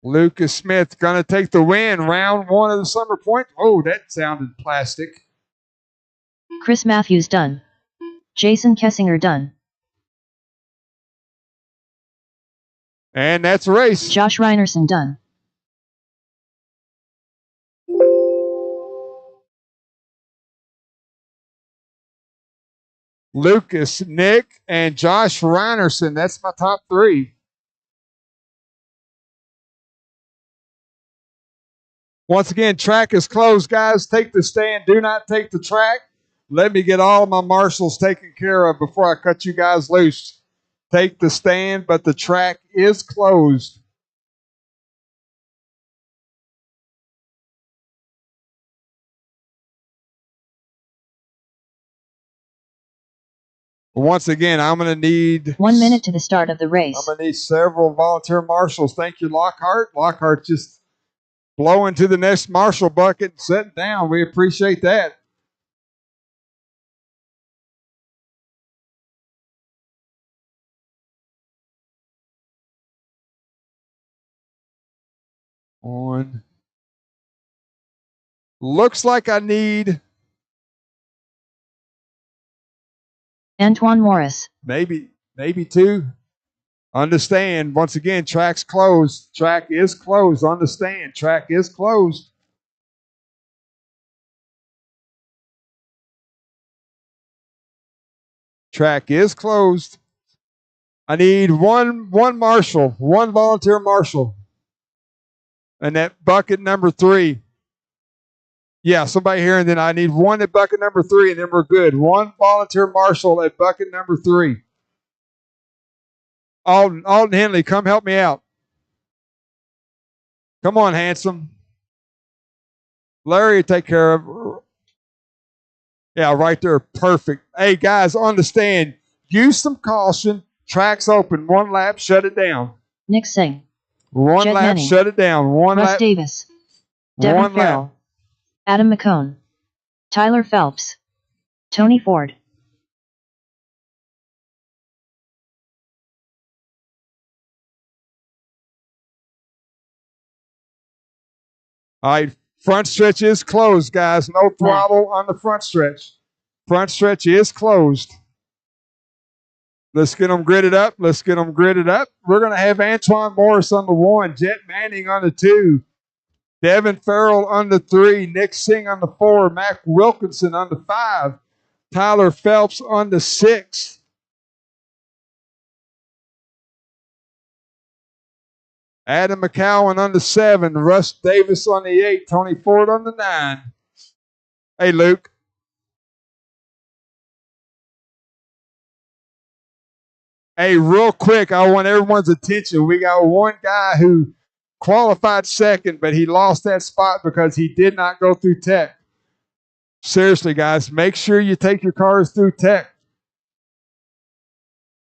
Lucas Smith going to take the win. Round one of the Summer Point. Oh, that sounded plastic. Chris Matthews done. Jason Kessinger done. And that's a race. Josh Reinerson done. Lucas, Nick, and Josh Reinerson. That's my top three. Once again, track is closed, guys. Take the stand. Do not take the track. Let me get all of my marshals taken care of before I cut you guys loose. Take the stand, but the track is closed. Once again, I'm going to need 1 minute to the start of the race. I'm going to need several volunteer marshals. Thank you, Lockhart. Lockhart just blowing to the next marshal bucket and sitting down. We appreciate that. On. Looks like I need Antoine Morris. Maybe two. Understand, once again, track's closed. Track is closed. Understand, track is closed. Track is closed. I need one marshal, one volunteer marshal. And that bucket number 3. Yeah, somebody here, and then I need one at bucket number 3, and then we're good. One volunteer marshal at bucket number 3. Alden Henley, come help me out. Come on, handsome. Larry, take care of. Yeah, right there. Perfect. Hey, guys, understand. Use some caution. Track's open. One lap, shut it down. Nick Singh. One Jed lap, Manning. shut it down. One Russ lap. Davis. Devin One Farrell. lap. Adam McCone. Tyler Phelps. Tony Ford. All right, front stretch is closed, guys. No throttle on the front stretch. Front stretch is closed. Let's get them gridded up. Let's get them gridded up. We're going to have Antoine Morris on the 1, Jet Manning on the 2, Devin Farrell on the 3, Nick Singh on the 4, Mac Wilkinson on the 5, Tyler Phelps on the 6. Adam McCowan on the 7, Russ Davis on the 8, Tony Ford on the 9. Hey, Luke. Hey, real quick, I want everyone's attention. We got one guy who qualified second, but he lost that spot because he did not go through tech. Seriously, guys, make sure you take your cars through tech.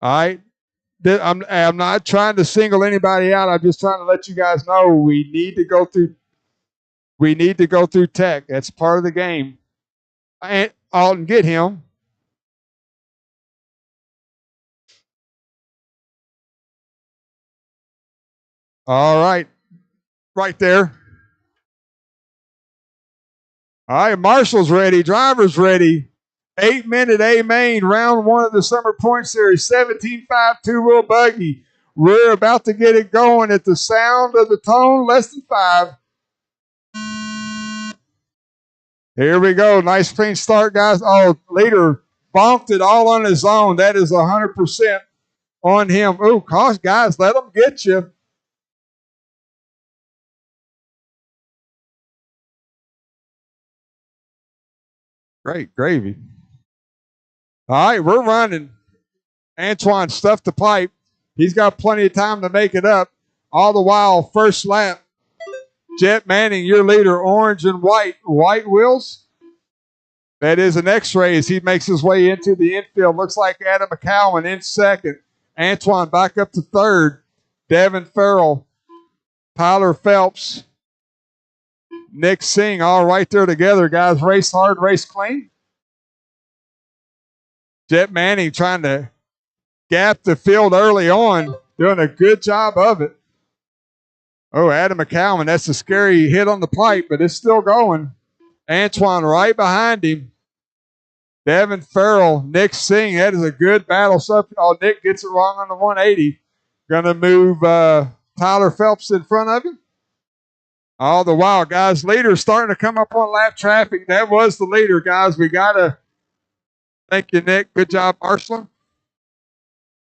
All right? I'm not trying to single anybody out. I'm just trying to let you guys know we need to go through tech. That's part of the game. And Alton, get him. All right. Right there. All right, Marshall's ready. Driver's ready. 8-minute A main, round 1 of the Summer Point Series, 17.5 two-wheel buggy. We're about to get it going at the sound of the tone, less than 5. Here we go. Nice clean start, guys. Oh, leader bonked it all on his own. That is 100% on him. Oh, gosh, guys, let him get you. Great gravy. All right, we're running. Antoine stuffed the pipe. He's got plenty of time to make it up. All the while, first lap, Jet Manning, your leader, orange and white. White wheels. That is an X-ray as he makes his way into the infield. Looks like Adam McCowan in second. Antoine back up to third. Devin Farrell, Tyler Phelps, Nick Singh, all right there together, guys. Race hard, race clean. Jet Manning trying to gap the field early on, doing a good job of it. Oh, Adam McCowan, that's a scary hit on the pipe, but it's still going. Antoine right behind him. Devin Farrell, Nick Singh, that is a good battle. Oh, Nick gets it wrong on the 180. Going to move Tyler Phelps in front of him. All the while, guys, leader starting to come up on lap traffic. That was the leader, guys. We got to thank you, Nick. Good job, Marshall.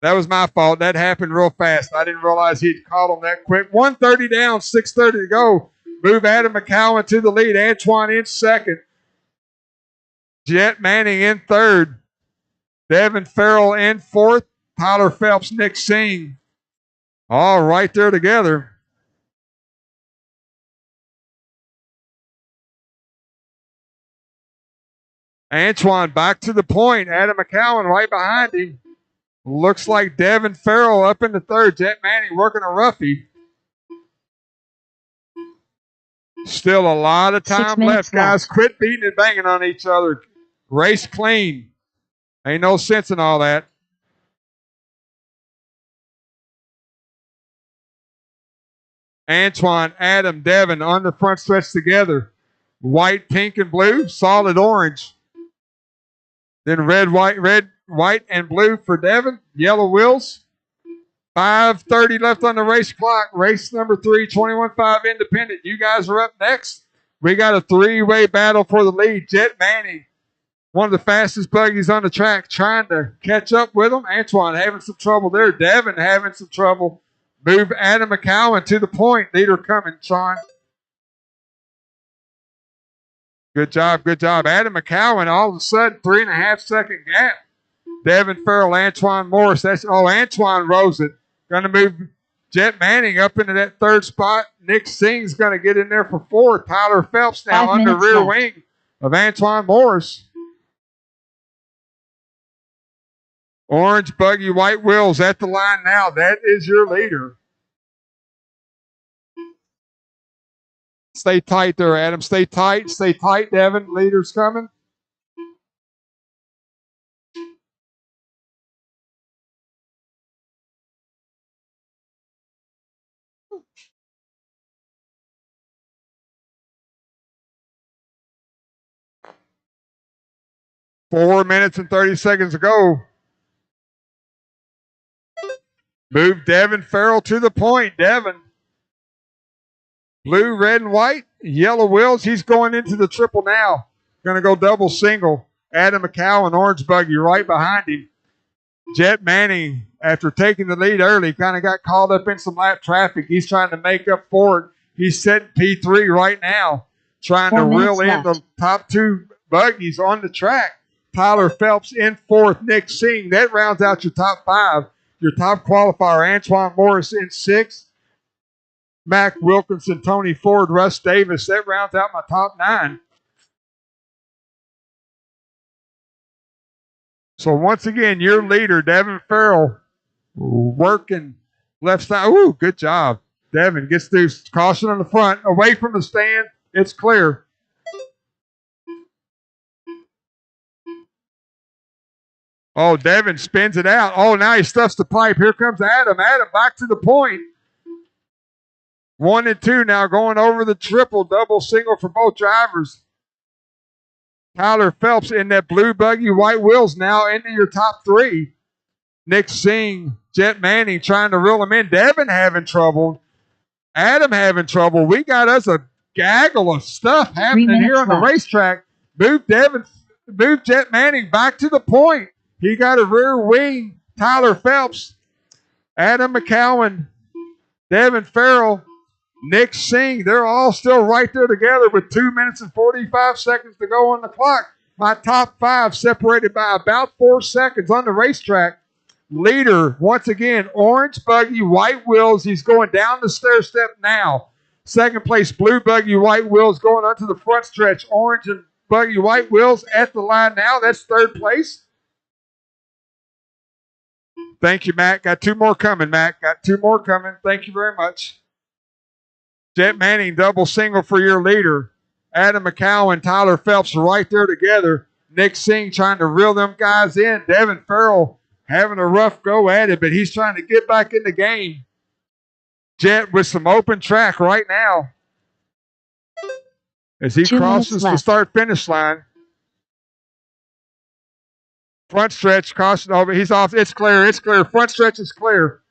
That was my fault. That happened real fast. I didn't realize he'd caught him that quick. 130 down, 6:30 to go. Move Adam McCowan to the lead. Antoine in second. Jet Manning in third. Devin Farrell in fourth. Tyler Phelps, Nick Singh. All right there together. Antoine back to the point. Adam McCowan right behind him. Looks like Devin Farrell up in the third. Jet Manning working a roughie. Still a lot of time left, guys. Quit beating and banging on each other. Race clean. Ain't no sense in all that. Antoine, Adam, Devin on the front stretch together. White, pink, and blue. Solid orange. Then red, white, and blue for Devin. Yellow wheels. 5:30 left on the race clock. Race number 3, 21.5 independent. You guys are up next. We got a 3-way battle for the lead. Jet Manning, one of the fastest buggies on the track, trying to catch up with him. Antoine having some trouble there. Devin having some trouble. Move Adam McCowan to the point. Leader coming, Sean. Good job, good job. Adam McCowan, all of a sudden, 3.5-second gap. Devin Farrell, Antoine Morris. Antoine rose it. Going to move Jet Manning up into that third spot. Nick Singh's going to get in there for 4. Tyler Phelps now on the rear wing of Antoine Morris. Orange buggy, white wheels at the line now. That is your leader. Stay tight there, Adam. Stay tight, Devin. Leader's coming. 4 minutes and 30 seconds to go. Move Devin Farrell to the point. Devin. Blue, red, and white. Yellow wheels. He's going into the triple now. Going to go double single. Adam McCowan, orange buggy right behind him. Jet Manning, after taking the lead early, kind of got caught up in some lap traffic. He's trying to make up for it. He's setting P3 right now, trying to reel in the top two buggies on the track. Tyler Phelps in fourth, Nick Singh. That rounds out your top five. Your top qualifier, Antoine Morris in sixth. Mac Wilkinson, Tony Ford, Russ Davis. That rounds out my top nine. So once again, your leader, Devin Farrell, working left side. Ooh, good job. Devin gets through. Caution on the front. Away from the stand. It's clear. Oh, Devin spins it out. Oh, now he stuffs the pipe. Here comes Adam. Adam back to the point. 1 and 2 now going over the triple. Double single for both drivers. Tyler Phelps in that blue buggy, white wheels now into your top three. Nick Singh, Jet Manning trying to reel him in. Devin having trouble. Adam having trouble. We got us a gaggle of stuff happening here on the racetrack. Move Jet Manning back to the point. He got a rear wing. Tyler Phelps, Adam McCowan, Devin Farrell, Nick Singh. They're all still right there together with 2 minutes and 45 seconds to go on the clock. My top five separated by about 4 seconds on the racetrack. Leader, once again, orange buggy, white wheels. He's going down the stair step now. Second place, blue buggy, white wheels going onto the front stretch. Orange and buggy, white wheels at the line now. That's third place. Thank you, Matt. Got 2 more coming, Matt. Got 2 more coming. Thank you very much. Jet Manning, double single for your leader. Adam McCowan, Tyler Phelps right there together. Nick Singh trying to reel them guys in. Devin Farrell having a rough go at it, but he's trying to get back in the game. Jet with some open track right now as he crosses the start-finish line. Front stretch, caution over. He's off. It's clear. It's clear. Front stretch is clear.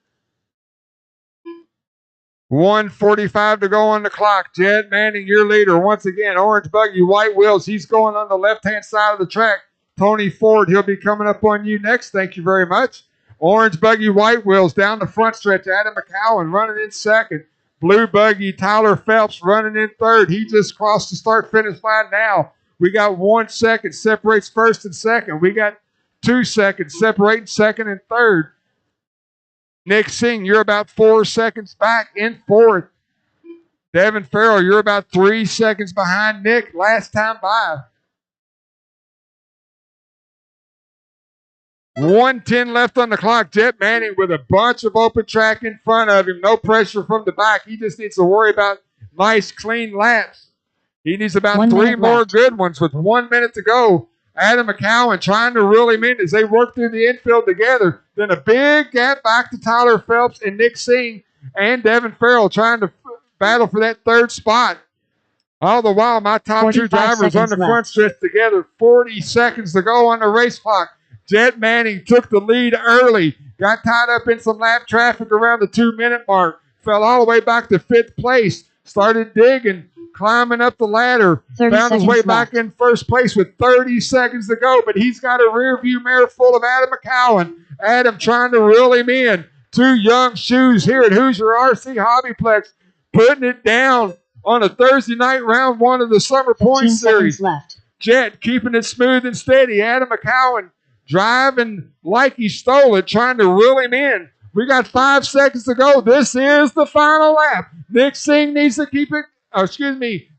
1:45 to go on the clock. Jet Manning, your leader. Once again, orange buggy, white wheels. He's going on the left-hand side of the track. Tony Ford, he'll be coming up on you next. Thank you very much. Orange buggy, white wheels down the front stretch. Adam McCowan running in second. Blue buggy, Tyler Phelps running in third. He just crossed the start-finish line now. We got 1 second separates first and second. We got 2 seconds separating second and third. Nick Singh, you're about 4 seconds back in fourth. Devin Farrell, you're about 3 seconds behind Nick last time by. 1:10 left on the clock. Jet Manning with a bunch of open track in front of him. No pressure from the back. He just needs to worry about nice, clean laps. He needs about 3 more good ones with 1 minute to go. Adam McCowan trying to reel him in as they work through the infield together. Then a big gap back to Tyler Phelps and Nick Singh and Devin Farrell trying to battle for that third spot. All the while, my top 2 drivers on the front stretch together. 40 seconds to go on the race clock. Jet Manning took the lead early. Got tied up in some lap traffic around the 2-minute mark. Fell all the way back to 5th place. Started digging. Climbing up the ladder, found his way back in first place with 30 seconds to go, but he's got a rear view mirror full of Adam McCowan. Adam trying to reel him in. 2 young shoes here at Hoosier RC Hobbyplex, putting it down on a Thursday night round 1 of the Summer Point Series. Jet keeping it smooth and steady. Adam McCowan driving like he stole it, trying to reel him in. We got 5 seconds to go. This is the final lap. Nick Singh needs to keep it.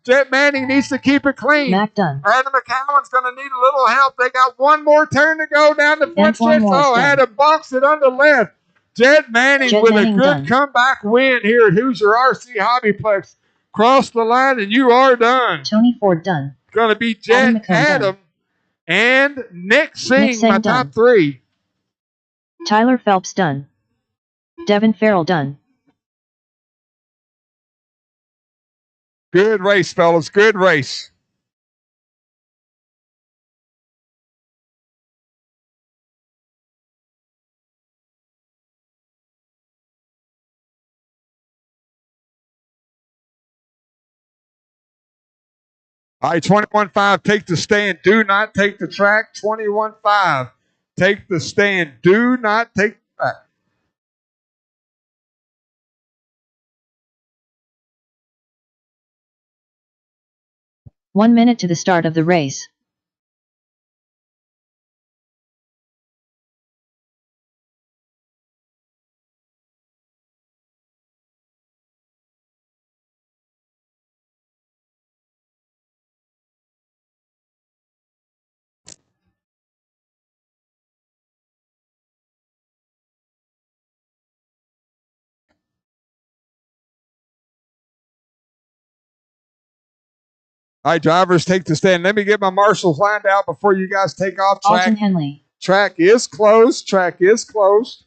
Jet Manning needs to keep it clean. Mac done. Adam McCowan's going to need a little help. They got 1 more turn to go down the front stretch. Oh, Adam bunks it on the left. Jet Manning with a good comeback win here at Hoosier RC Hobbyplex. Cross the line and you are done. Tony Ford done. Going to be Jet, Adam, and Nick Singh, my top 3. Tyler Phelps done. Devin Farrell done. Good race, fellas. Good race. All right, 21-5, take the stand. Do not take the track. 21-5, take the stand. Do not take the track. One minute to the start of the race. All right, drivers, take the stand. Let me get my marshal's lined out before you guys take off. Alton Henley. Track is closed. Track is closed.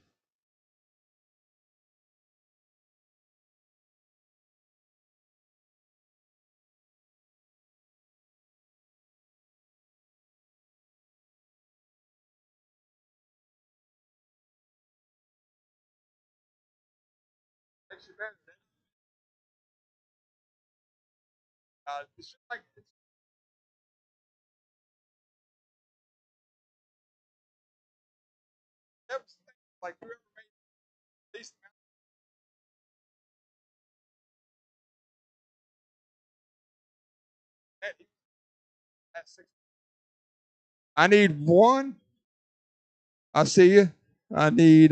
I need one. I see you. I need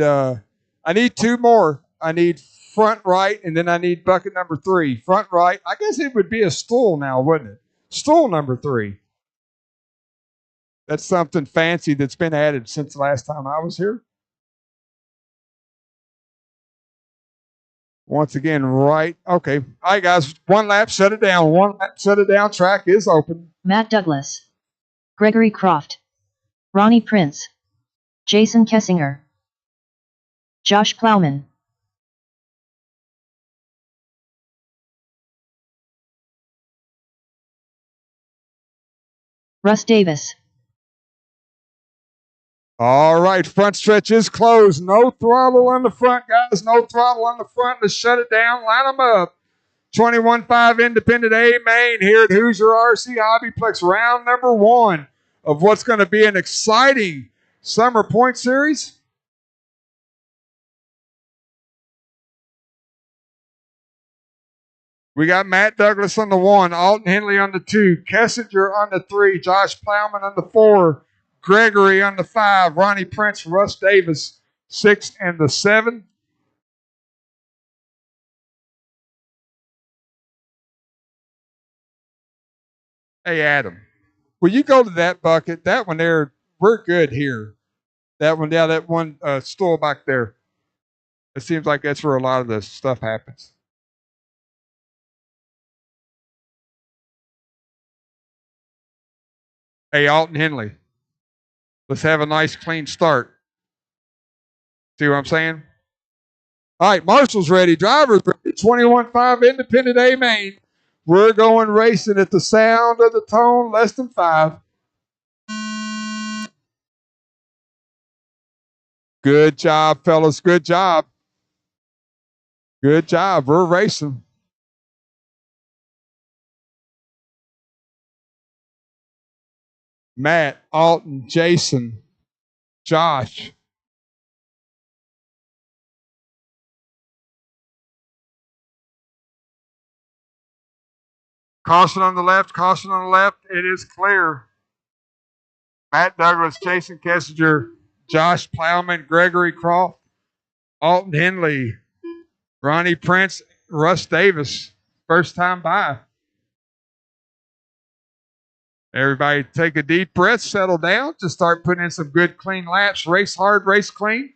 two more. I need front right, and then I need bucket number 3. Front right. I guess it would be a stool now, wouldn't it? Stool number 3. That's something fancy that's been added since the last time I was here. Once again, right. Okay. All right, guys. One lap, shut it down. One lap, shut it down. Track is open. Matt Douglas. Gregory Croft. Ronnie Prince. Jason Kessinger. Josh Plowman. Russ Davis. All right, front stretch is closed. No throttle on the front, guys. No throttle on the front. Let's shut it down. Line them up. 21-5 Independent A main here at Hoosier RC Hobbyplex. Round number 1 of what's going to be an exciting summer point series. We got Matt Douglas on the 1, Alton Henley on the 2, Kessinger on the 3, Josh Plowman on the 4, Gregory on the 5, Ronnie Prince, Russ Davis, 6 and the 7. Hey, Adam, will you go to that bucket? That one there, we're good here. That one, yeah, that one stool back there. It seems like that's where a lot of the stuff happens. Hey, Alton Henley, let's have a nice clean start. See what I'm saying? All right, Marshall's ready. Drivers ready. 21-5 Independent A main. We're going racing at the sound of the tone, less than 5. Good job, fellas. Good job. Good job. We're racing. Matt, Alton, Jason, Josh. Caution on the left. Caution on the left. It is clear. Matt Douglas, Jason Kessinger, Josh Plowman, Gregory Croft, Alton Henley, Ronnie Prince, Russ Davis. First time by. Everybody take a deep breath, settle down, just start putting in some good clean laps. Race hard, race clean.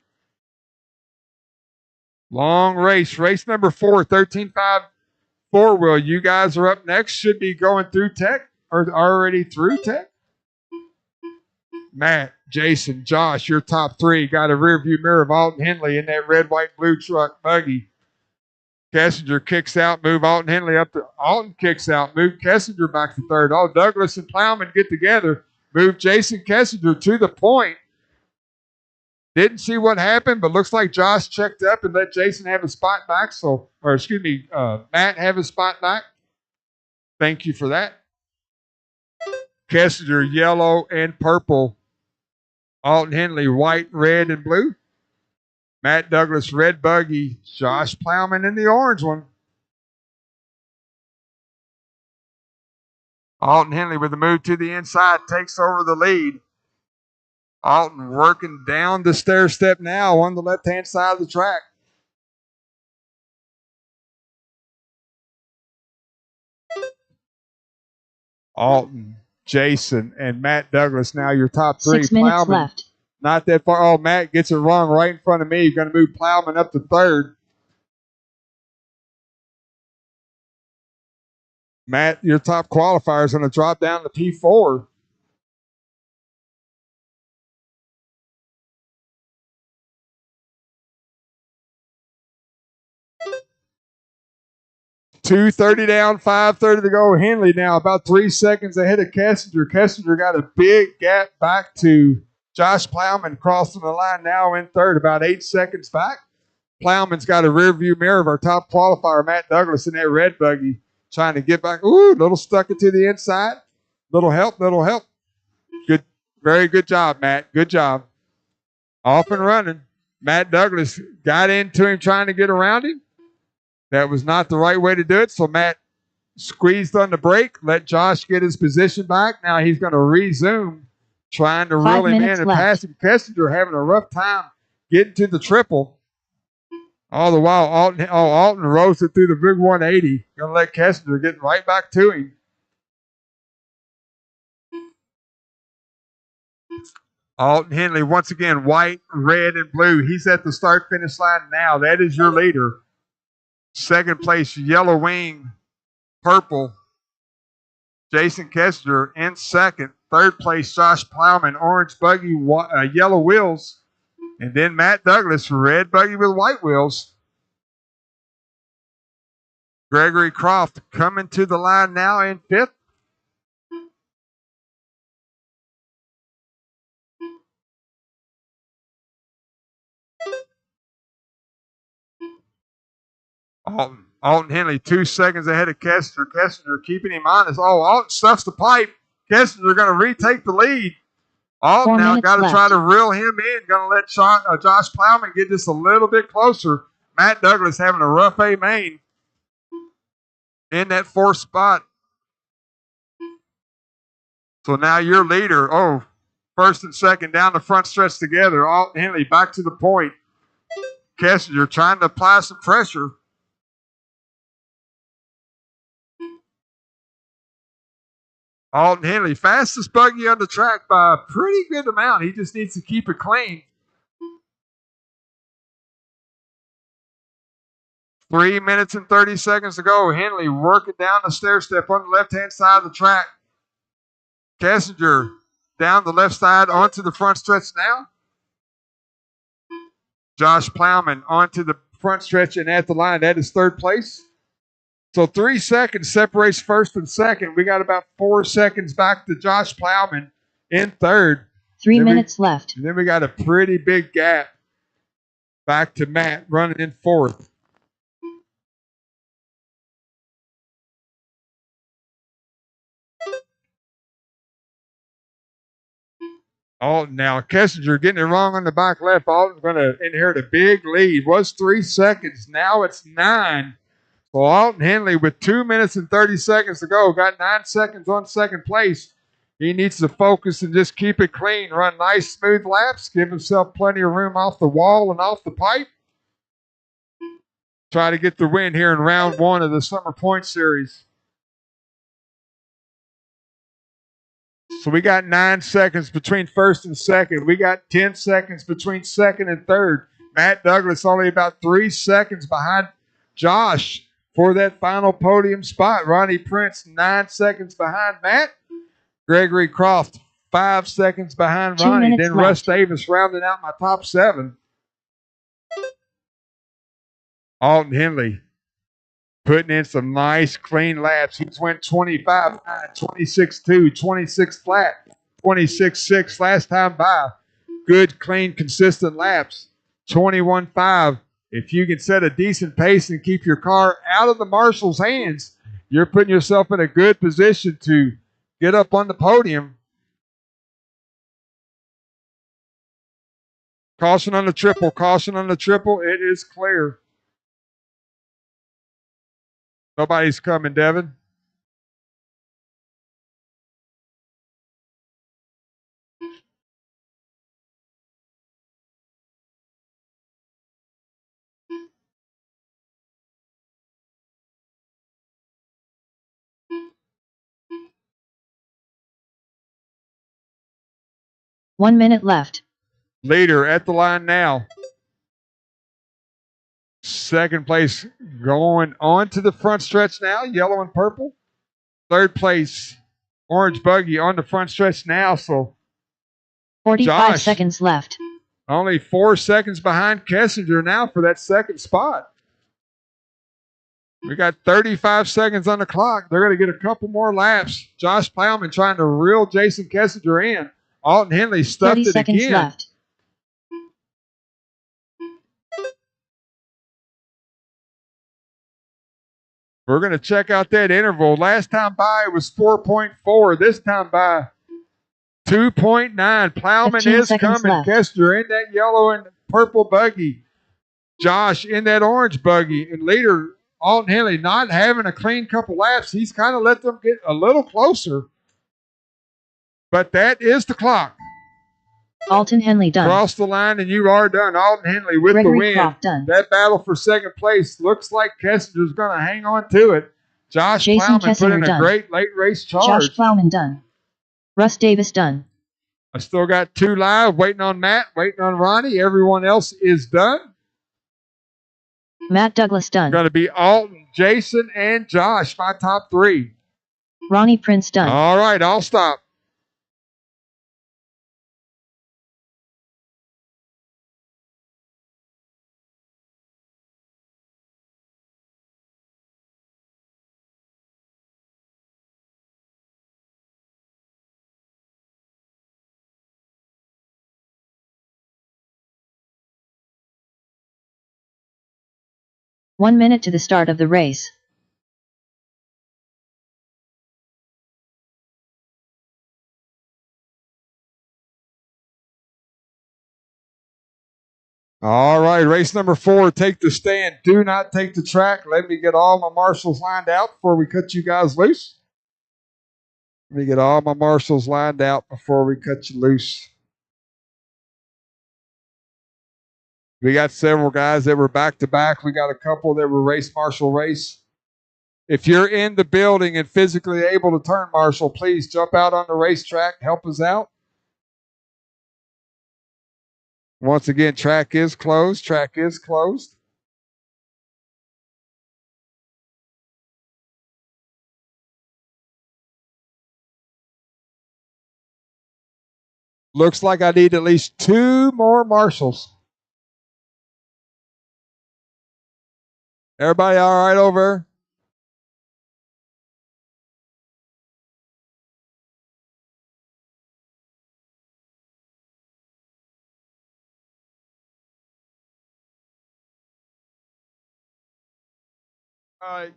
Long race. Race number 4, 13-5 4-wheel. You guys are up next. Should be going through tech or already through tech. Matt, Jason, Josh, your top 3. Got a rear view mirror of Alton Henley in that red, white, blue truck buggy. Kessinger kicks out, move Alton Henley up to Alton kicks out, move Kessinger back to 3rd. Oh, Douglas and Plowman get together, move Jason Kessinger to the point. Didn't see what happened, but looks like Josh checked up and let Jason have a spot back. Matt have a spot back. Thank you for that. Kessinger, yellow and purple. Alton Henley, white, red, and blue. Matt Douglas, red buggy. Josh Plowman in the orange one. Alton Henley with the move to the inside takes over the lead. Alton working down the stair step now on the left-hand side of the track. Alton, Jason, and Matt Douglas now your top three. 6 minutes Plowman, left. not that far. Oh, Matt gets it wrong right in front of me. He's going to move Plowman up to third. Matt, your top qualifier, is going to drop down to P4. .230 down, 5:30 to go. Henley now about 3 seconds ahead of Kessinger. Kessinger got a big gap back to Josh Plowman, crossing the line now in third, about 8 seconds back. Plowman's got a rear view mirror of our top qualifier, Matt Douglas, in that red buggy, trying to get back. Ooh, little stuck it to the inside. Little help, little help. Good, very good job, Matt. Good job. Off and running. Matt Douglas got into him trying to get around him. That was not the right way to do it, so Matt squeezed on the brake, let Josh get his position back. Now he's going to resume, trying to reel him in and pass him. Kessinger having a rough time getting to the triple. All the while, Alton rose it through the big 180. Going to let Kessinger get right back to him. Alton Henley, once again, white, red, and blue. He's at the start-finish line now. That is your leader. Second place, yellow wing, purple. Jason Kessinger in second. Third place, Josh Plowman, orange buggy, yellow wheels. And then Matt Douglas, red buggy with white wheels. Gregory Croft coming to the line now in fifth. Alton Henley 2 seconds ahead of Kessinger. Kessinger keeping him honest. Oh, Alton stuffs the pipe. Kessinger going to retake the lead. Alton now got to try to reel him in. Going to let Josh Plowman get just a little bit closer. Matt Douglas having a rough A main in that fourth spot. So now your leader, first and second down the front stretch together. Alton Henley back to the point. Kessinger trying to apply some pressure. Alton Henley, fastest buggy on the track by a pretty good amount. He just needs to keep it clean. 3 minutes and 30 seconds to go. Henley working down the stair step on the left-hand side of the track. Kessinger down the left side onto the front stretch now. Josh Plowman onto the front stretch and at the line. That is third place. So 3 seconds separates first and second. We got about 4 seconds back to Josh Plowman in third. 3 minutes left. And then we got a pretty big gap back to Matt running in fourth. Alton now, Kessinger getting it wrong on the back left. Alton's going to inherit a big lead. Was 3 seconds. Now it's 9. So Alton Henley with 2 minutes and 30 seconds to go. Got 9 seconds on second place. He needs to focus and just keep it clean. Run nice, smooth laps. Give himself plenty of room off the wall and off the pipe. Try to get the win here in round 1 of the Summer Point Series. So we got 9 seconds between first and second. We got 10 seconds between second and third. Matt Douglas only about 3 seconds behind Josh for that final podium spot. Ronnie Prince 9 seconds behind Matt. Gregory Croft 5 seconds behind Ronnie. Then Russ Davis rounding out my top 7. Alton Henley putting in some nice, clean laps. He's went 25, 26-2, 26 flat, 26-6 last time by. Good, clean, consistent laps. 21-5. If you can set a decent pace and keep your car out of the marshal's hands, you're putting yourself in a good position to get up on the podium. Caution on the triple. Caution on the triple. It is clear. Nobody's coming, Devin. One minute left. Leader at the line now. Second place going on to the front stretch now, yellow and purple. Third place, orange buggy on the front stretch now. So 45 seconds left. Only 4 seconds behind Kessinger now for that second spot. We got 35 seconds on the clock. They're going to get a couple more laps. Josh Plowman trying to reel Jason Kessinger in. Alton Henley stuffed it 30 seconds again. Left. We're going to check out that interval. Last time by it was 4.4. This time by 2.9. Plowman is coming. Left. Kessinger in that yellow and purple buggy. Josh in that orange buggy. And leader Alton Henley not having a clean couple laps. He's kind of let them get a little closer. But that is the clock. Alton Henley done. Cross the line and you are done. Alton Henley with Gregory the win. Croft done. That battle for second place looks like Kessinger's going to hang on to it. Josh Jason Plowman put in done. a great late race charge. Josh Plowman done. Russ Davis done. I still got 2 live, waiting on Matt, waiting on Ronnie. Everyone else is done. Matt Douglas done. Going to be Alton, Jason, and Josh, my top 3. Ronnie Prince done. All right, I'll stop. One minute to the start of the race. All right, race number 4, take the stand. Do not take the track. Let me get all my marshals lined out before we cut you guys loose. Let me get all my marshals lined out before we cut you loose. We got several guys that were back-to-back. We got a couple that were race marshal race. If you're in the building and physically able to turn marshal, please jump out on the racetrack. Help us out. Once again, track is closed. Track is closed. Looks like I need at least 2 more marshals. Everybody all right over?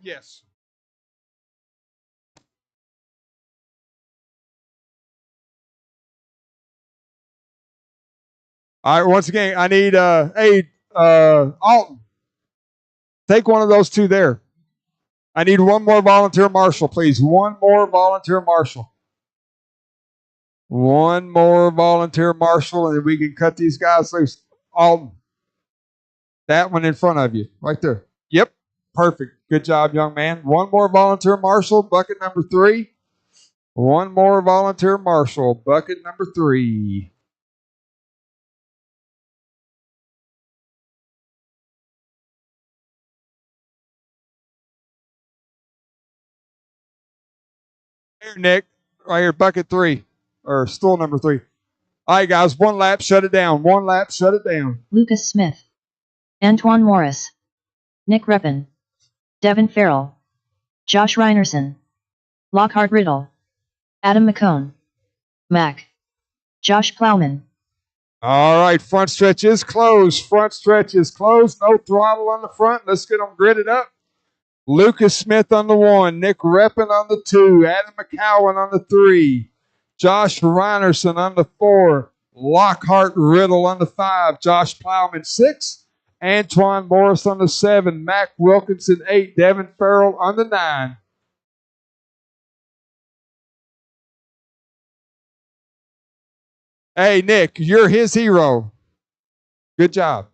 Yes. All right, once again, I need Alton. Take one of those 2 there. I need 1 more volunteer marshal, please. 1 more volunteer marshal. 1 more volunteer marshal, and we can cut these guys loose. Alton. That one in front of you, right there. Yep, perfect. Good job, young man. 1 more volunteer marshal, bucket number 3. 1 more volunteer marshal, bucket number 3. Here, Nick. Right here, bucket 3. Or stool number 3. All right, guys. 1 lap, shut it down. 1 lap, shut it down. Lucas Smith. Antoine Morris. Nick Reppin. Devin Farrell. Josh Reinerson. Lockhart Riddle. Adam McCone. Mac. Josh Plowman. All right, front stretch is closed. Front stretch is closed. No throttle on the front. Let's get them gridded up. Lucas Smith on the 1, Nick Reppin on the 2, Adam McCowan on the 3, Josh Reinerson on the 4, Lockhart Riddle on the 5, Josh Plowman 6, Antoine Morris on the 7, Mac Wilkinson 8, Devin Farrell on the 9. Hey, Nick, you're his hero. Good job.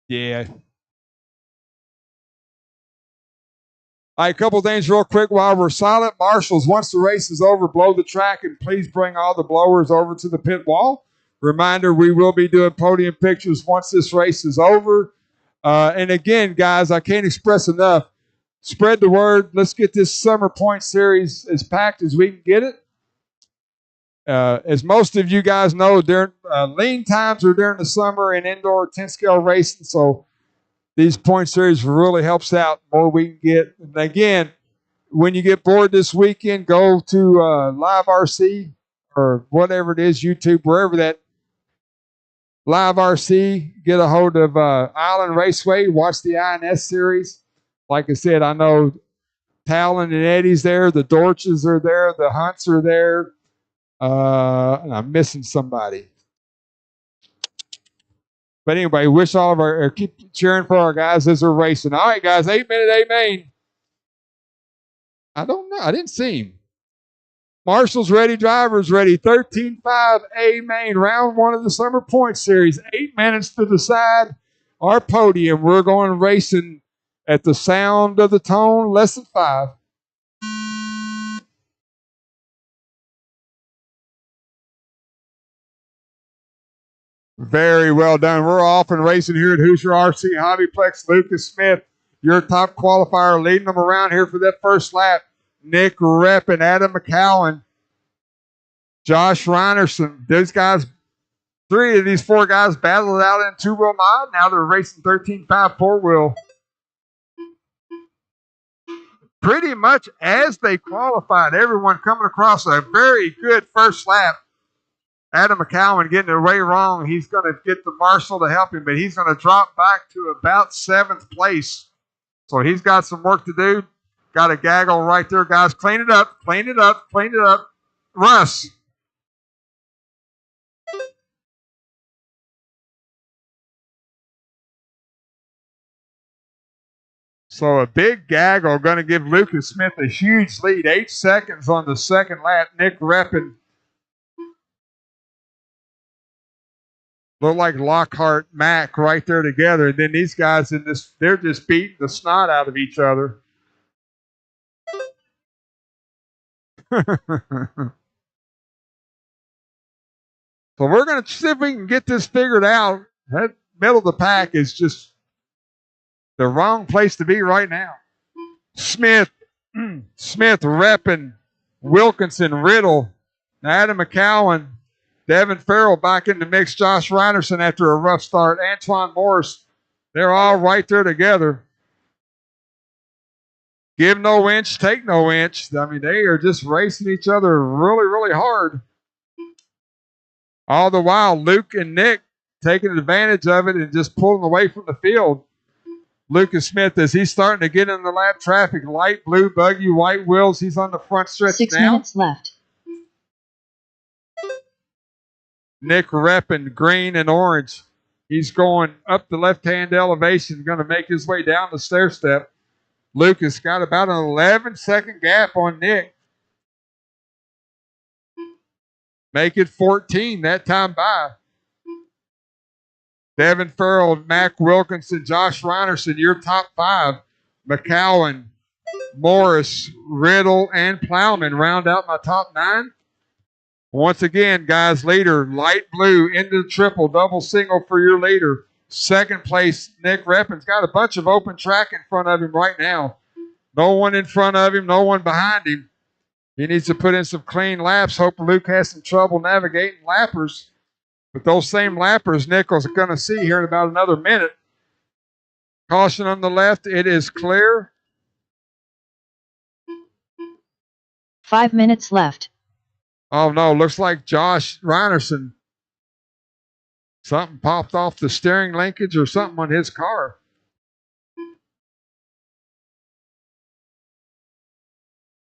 Yeah. All right, a couple things real quick while we're silent. Marshals, once the race is over, blow the track and please bring all the blowers over to the pit wall. Reminder, we will be doing podium pictures once this race is over. And again, guys, I can't express enough. Spread the word. Let's get this summer point series as packed as we can get it. As most of you guys know, during lean times are during the summer in indoor 10-scale racing, so these point series really helps out the more we can get. And again, when you get bored this weekend, go to Live RC or whatever it is, YouTube, wherever that Live RC, get a hold of Island Raceway, watch the INS series. Like I said, I know Talon and Eddie's there, the Dorches are there, the Hunts are there. And I'm missing somebody. But anyway, wish all of our, keep cheering for our guys as they're racing. All right, guys, 8-minute A main. I don't know. I didn't see him. Marshall's ready, drivers ready. 13.5 A main, round 1 of the Summer Point Series. 8 minutes to decide our podium. We're going racing at the sound of the tone, less than 5. Very well done. We're off and racing here at Hoosier RC Hobbyplex. Lucas Smith, your top qualifier, leading them around here for that first lap. Nick Repp and Adam McCowan. Josh Reinerson. Those guys, 3 of these 4 guys battled out in 2-wheel mod. Now they're racing 13.5 4-wheel. Pretty much as they qualified, everyone coming across a very good first lap. Adam McCowan getting it way wrong. He's going to get the marshal to help him, but he's going to drop back to about 7th place. So he's got some work to do. Got a gaggle right there, guys. Clean it up, clean it up, clean it up. Russ. So a big gaggle going to give Lucas Smith a huge lead. 8 seconds on the second lap. Nick Reppin. Look like Lockhart, Mac right there together. And then these guys in this, they're just beating the snot out of each other. So we're going to see if we can get this figured out. That middle of the pack is just the wrong place to be right now. Smith, Reppin, Wilkinson, Riddle, Adam McCowan, Devin Farrell back in the mix. Josh Reinerson after a rough start. Antoine Morris. They're all right there together. Give no inch, take no inch. I mean, they are just racing each other really, really hard. All the while, Luke and Nick taking advantage of it and just pulling away from the field. Lucas Smith, as he's starting to get in the lap traffic, light blue buggy, white wheels. He's on the front stretch 6 now. 6 minutes left. Nick Reppin, green and orange. He's going up the left-hand elevation, going to make his way down the stair step. Lucas got about an 11-second gap on Nick. Make it 14 that time by. Devin Farrell, Mac Wilkinson, Josh Reinerson, your top 5. McCowan, Morris, Riddle, and Plowman round out my top 9. Once again, guys, leader, light blue into the triple, double single for your leader. Second place, Nick Reppin's got a bunch of open track in front of him right now. No one in front of him, no one behind him. He needs to put in some clean laps. Hope Luke has some trouble navigating lappers. But those same lappers Nichols are going to see here in about another minute. Caution on the left, it is clear. 5 minutes left. Oh, no, looks like Josh Reinerson. Something popped off the steering linkage or something on his car.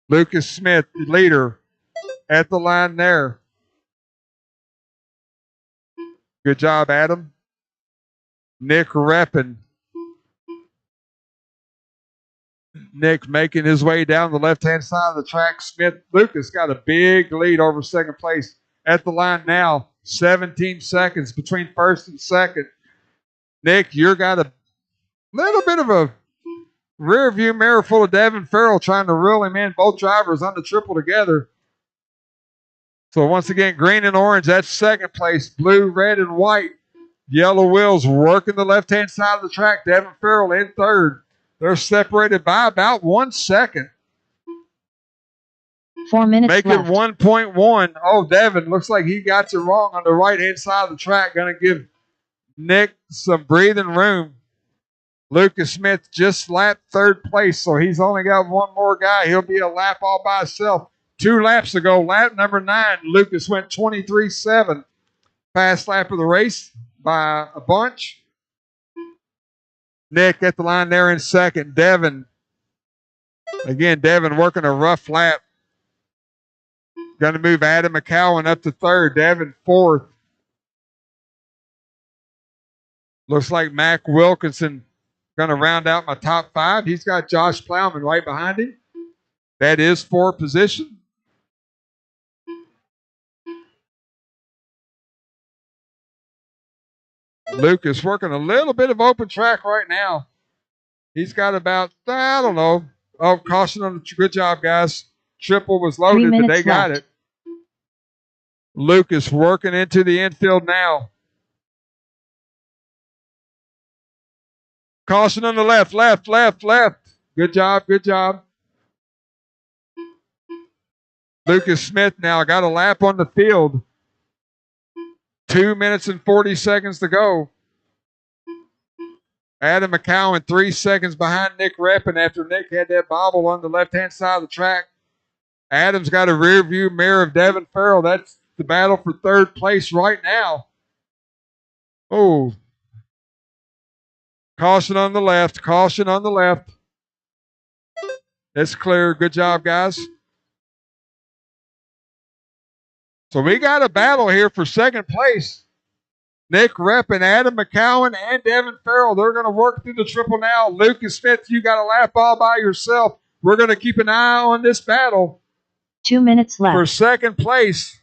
Lucas Smith, the leader, at the line there. Good job, Adam. Nick repping. Nick making his way down the left-hand side of the track. Lucas got a big lead over second place. At the line now, 17 seconds between first and second. Nick, you've got a little bit of a rear view mirror full of Devin Farrell trying to reel him in. Both drivers on the triple together. So once again, green and orange, that's second place. Blue, red, and white. Yellow wheels working the left-hand side of the track. Devin Farrell in third. They're separated by about 1 second. 4 minutes Make left. it 1.1. Oh, Devin, looks like he got you wrong on the right-hand side of the track. Going to give Nick some breathing room. Lucas Smith just lapped third place, so he's only got one more guy. He'll be a lap all by himself. 2 laps ago, lap number 9, Lucas went 23.7. Fast lap of the race by a bunch. Nick at the line there in second. Devin. Again, Devin working a rough lap. Going to move Adam McCowan up to third. Devin fourth. Looks like Mac Wilkinson going to round out my top 5. He's got Josh Plowman right behind him. That is 4th position. Lucas working a little bit of open track right now. He's got about, I don't know. Oh, caution on the good job, guys. Triple was loaded, but they got it. Lucas working into the infield now. Caution on the left. Good job, good job. Lucas Smith now got a lap on the field. 2 minutes and 40 seconds to go. Adam McCowan 3 seconds behind Nick Reppin after Nick had that bobble on the left-hand side of the track. Adam's got a rear view mirror of Devin Farrell. That's the battle for third place right now. Oh. Caution on the left. Caution on the left. It's clear. Good job, guys. So we got a battle here for second place. Nick Reppin, Adam McCowan, and Devin Farrell. They're going to work through the triple now. Lucas Smith, you got a lap all by yourself. We're going to keep an eye on this battle. 2 minutes left. For second place,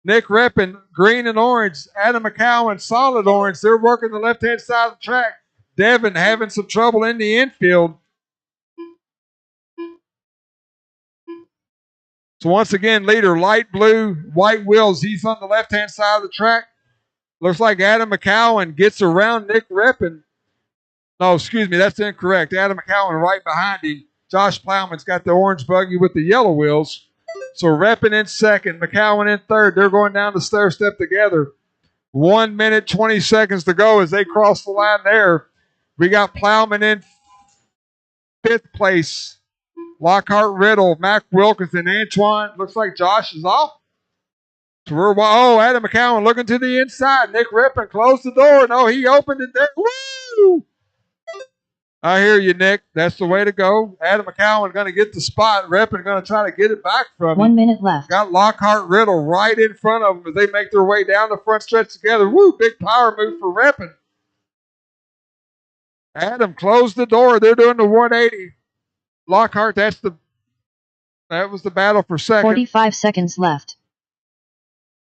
Nick Reppin, green and orange. Adam McCowan, solid orange. They're working the left-hand side of the track. Devin having some trouble in the infield. So once again, leader, light blue, white wheels. He's on the left-hand side of the track. Looks like Adam McCowan gets around Nick Reppin. No, excuse me, that's incorrect. Adam McCowan right behind him. Josh Plowman's got the orange buggy with the yellow wheels. So Reppin in second, McCowan in third. They're going down the stair step together. 1 minute, 20 seconds to go as they cross the line there. We got Plowman in 5th place. Lockhart Riddle, Mac Wilkinson, Antoine. Looks like Josh is off. So Adam McCowan looking to the inside. Nick Reppin closed the door. No, he opened it there. Woo! I hear you, Nick. That's the way to go. Adam McCowan going to get the spot. Reppin going to try to get it back from him. 1 minute left. Got Lockhart Riddle right in front of them as they make their way down the front stretch together. Woo! Big power move for Reppin. Adam closed the door. They're doing the 180. Lockhart, that was the battle for second. 45 seconds left.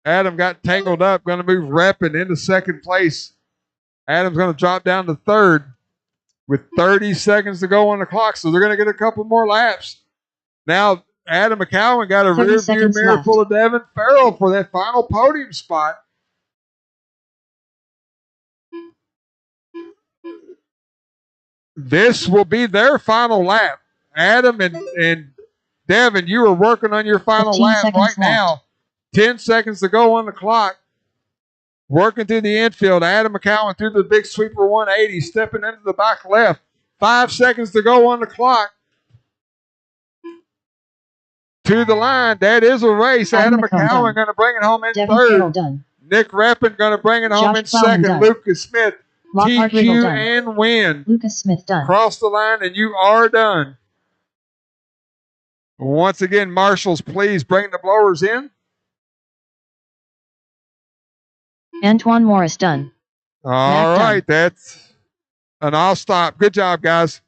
Adam got tangled up, going to move Reppin into second place. Adam's going to drop down to third with 30 seconds to go on the clock, so they're going to get a couple more laps. Now, Adam McCowan got a rear view mirror full of Devin Farrell for that final podium spot. This will be their final lap. Adam and Devin, you are working on your final lap right now. 10 seconds to go on the clock. Working through the infield. Adam McCowan through the big sweeper 180. Stepping into the back left. 5 seconds to go on the clock. To the line. That is a race. Adam McCowan going to bring it home in third. Nick Reppin going to bring it home in second. Lucas Smith. TQ and win. Lucas Smith done. Cross the line and you are done. Once again, marshals, please bring the blowers in. Antoine Morris done. All Mac right, done. that's, and I'll stop. Good job, guys.